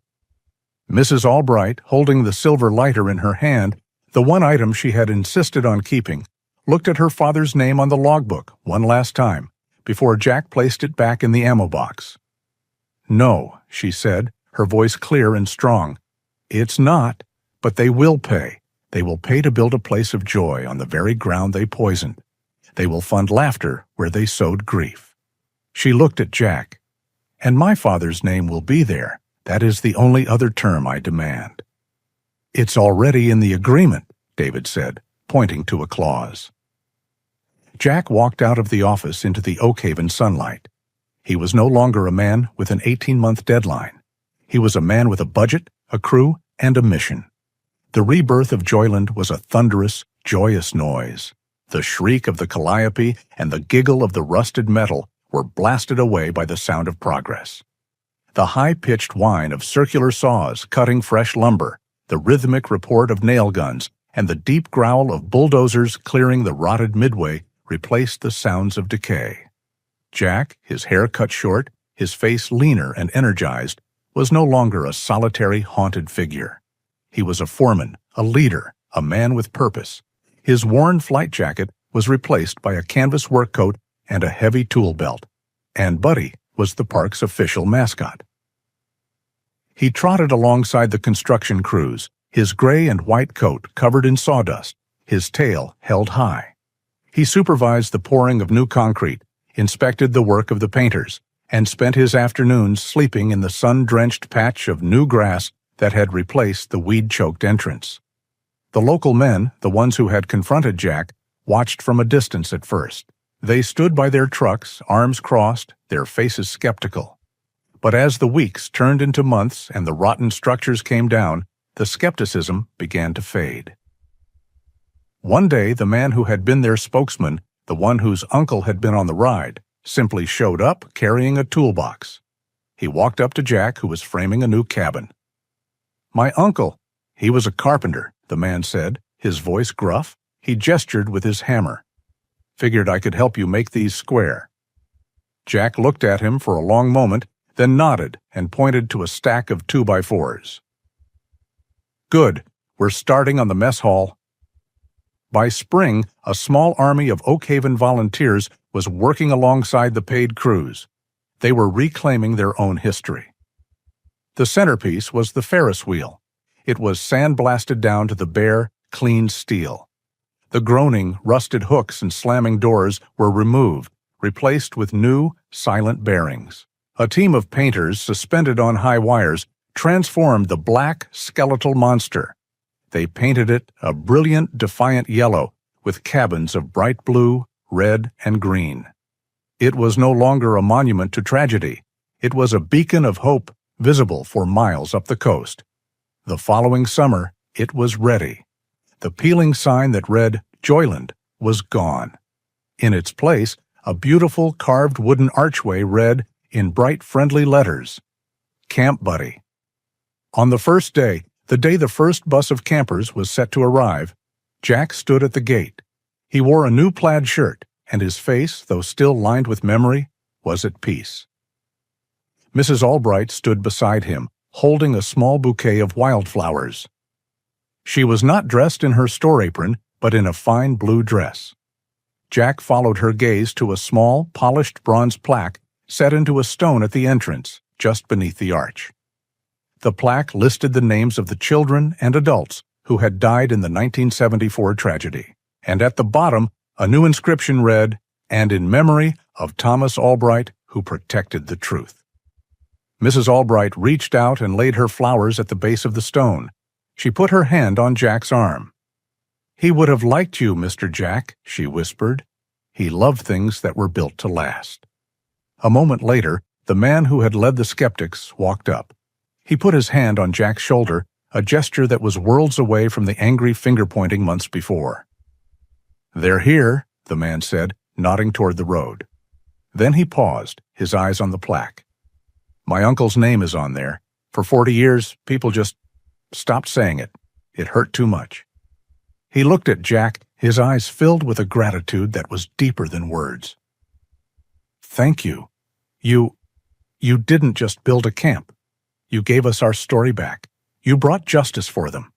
Mrs. Albright, holding the silver lighter in her hand, The one item she had insisted on keeping, looked at her father's name on the logbook one last time before Jack placed it back in the ammo box. "No," she said, her voice clear and strong. "It's not, but they will pay. They will pay to build a place of joy on the very ground they poisoned. They will fund laughter where they sowed grief." She looked at Jack. "And my father's name will be there. That is the only other term I demand." "It's already in the agreement," David said, pointing to a clause. Jack walked out of the office into the Oakhaven sunlight. He was no longer a man with an 18-month deadline. He was a man with a budget, a crew, and a mission. The rebirth of Joyland was a thunderous, joyous noise. The shriek of the calliope and the giggle of the rusted metal were blasted away by the sound of progress. The high-pitched whine of circular saws cutting fresh lumber, the rhythmic report of nail guns, and the deep growl of bulldozers clearing the rotted midway replaced the sounds of decay. Jack, his hair cut short, his face leaner and energized, was no longer a solitary, haunted figure. He was a foreman, a leader, a man with purpose. His worn flight jacket was replaced by a canvas work coat and a heavy tool belt, and Buddy was the park's official mascot. He trotted alongside the construction crews, his gray and white coat covered in sawdust, his tail held high. He supervised the pouring of new concrete, inspected the work of the painters, and spent his afternoons sleeping in the sun-drenched patch of new grass that had replaced the weed-choked entrance. The local men, the ones who had confronted Jack, watched from a distance at first. They stood by their trucks, arms crossed, their faces skeptical. But as the weeks turned into months and the rotten structures came down, the skepticism began to fade. One day, the man who had been their spokesman, the one whose uncle had been on the ride, simply showed up carrying a toolbox. He walked up to Jack, who was framing a new cabin. "My uncle. He was a carpenter," the man said, his voice gruff. He gestured with his hammer. "Figured I could help you make these square." Jack looked at him for a long moment, then nodded and pointed to a stack of 2x4s. "Good. We're starting on the mess hall." By spring, a small army of Oakhaven volunteers was working alongside the paid crews. They were reclaiming their own history. The centerpiece was the Ferris wheel. It was sandblasted down to the bare, clean steel. The groaning, rusted hooks and slamming doors were removed, replaced with new, silent bearings. A team of painters suspended on high wires transformed the black, skeletal monster. They painted it a brilliant, defiant yellow with cabins of bright blue, red, and green. It was no longer a monument to tragedy. It was a beacon of hope, visible for miles up the coast. The following summer, it was ready. The peeling sign that read Joyland was gone. In its place, a beautiful carved wooden archway read, in bright friendly letters, Camp Buddy. On the first day, the day the first bus of campers was set to arrive, Jack stood at the gate. He wore a new plaid shirt, and his face, though still lined with memory, was at peace. Mrs. Albright stood beside him, holding a small bouquet of wildflowers. She was not dressed in her store apron, but in a fine blue dress. Jack followed her gaze to a small, polished bronze plaque set into a stone at the entrance, just beneath the arch. The plaque listed the names of the children and adults who had died in the 1974 tragedy, and at the bottom, a new inscription read, "And in memory of Thomas Albright, who protected the truth." Mrs. Albright reached out and laid her flowers at the base of the stone. She put her hand on Jack's arm. "He would have liked you, Mr. Jack," she whispered. "He loved things that were built to last." A moment later, the man who had led the skeptics walked up. He put his hand on Jack's shoulder, a gesture that was worlds away from the angry finger-pointing months before. "They're here," the man said, nodding toward the road. Then he paused, his eyes on the plaque. "My uncle's name is on there. For 40 years, people just stopped saying it. It hurt too much." He looked at Jack, his eyes filled with a gratitude that was deeper than words. "Thank you. You didn't just build a camp. You gave us our story back. You brought justice for them."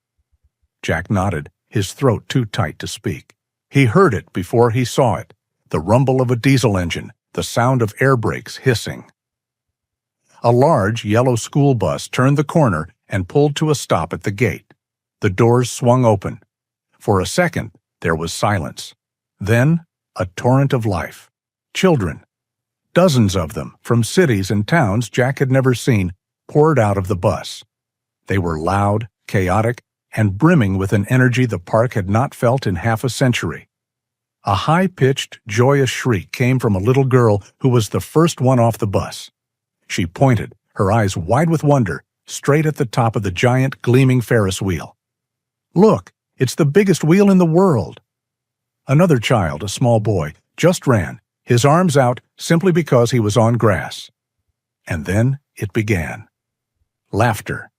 Jack nodded, his throat too tight to speak. He heard it before he saw it, the rumble of a diesel engine, the sound of air brakes hissing. A large yellow school bus turned the corner and pulled to a stop at the gate. The doors swung open. For a second, there was silence. Then, a torrent of life. Children. Dozens of them, from cities and towns Jack had never seen, poured out of the bus. They were loud, chaotic, and brimming with an energy the park had not felt in half a century. A high-pitched, joyous shriek came from a little girl who was the first one off the bus. She pointed, her eyes wide with wonder, straight at the top of the giant, gleaming Ferris wheel. "Look, it's the biggest wheel in the world!" Another child, a small boy, just ran, his arms out simply because he was on grass. And then it began. Laughter.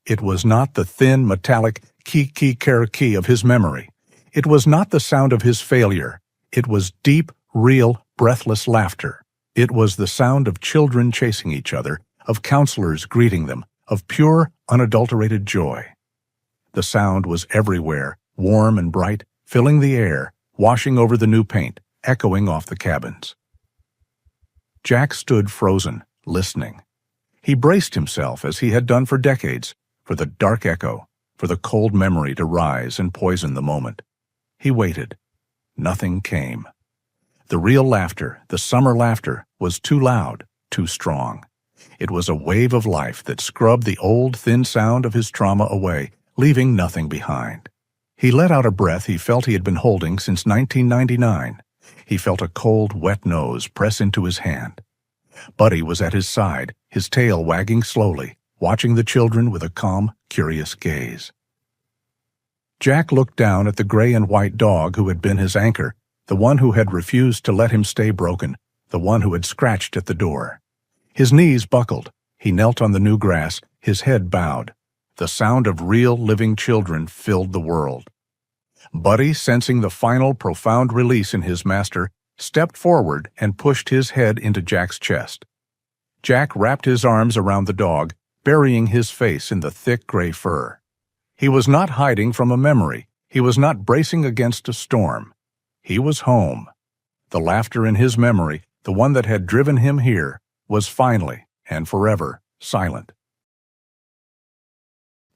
It was not the thin, metallic kee-kee-kara-kee of his memory. It was not the sound of his failure. It was deep, real, breathless laughter. It was the sound of children chasing each other, of counselors greeting them, of pure, unadulterated joy. The sound was everywhere, warm and bright, filling the air, washing over the new paint, echoing off the cabins. Jack stood frozen, listening. He braced himself, as he had done for decades, for the dark echo, for the cold memory to rise and poison the moment. He waited. Nothing came. The real laughter, the summer laughter, was too loud, too strong. It was a wave of life that scrubbed the old, thin sound of his trauma away, leaving nothing behind. He let out a breath he felt he had been holding since 1999. He felt a cold, wet nose press into his hand. Buddy was at his side, his tail wagging slowly, watching the children with a calm, curious gaze. Jack looked down at the gray and white dog who had been his anchor, the one who had refused to let him stay broken, the one who had scratched at the door. His knees buckled. He knelt on the new grass, his head bowed. The sound of real, living children filled the world. Buddy, sensing the final, profound release in his master, stepped forward and pushed his head into Jack's chest. Jack wrapped his arms around the dog, burying his face in the thick gray fur. He was not hiding from a memory. He was not bracing against a storm. He was home. The laughter in his memory, the one that had driven him here, was finally and forever silent.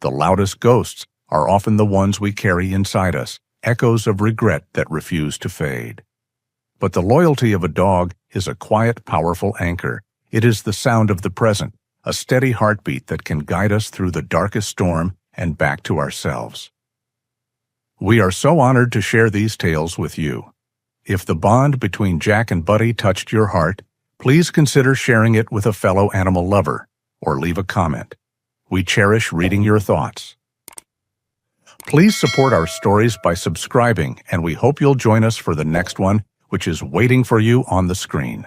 The loudest ghosts are often the ones we carry inside us, echoes of regret that refuse to fade. But the loyalty of a dog is a quiet, powerful anchor. It is the sound of the present, a steady heartbeat that can guide us through the darkest storm and back to ourselves. We are so honored to share these tales with you. If the bond between Jack and Buddy touched your heart, please consider sharing it with a fellow animal lover, or leave a comment. We cherish reading your thoughts. Please support our stories by subscribing, and we hope you'll join us for the next one, which is waiting for you on the screen.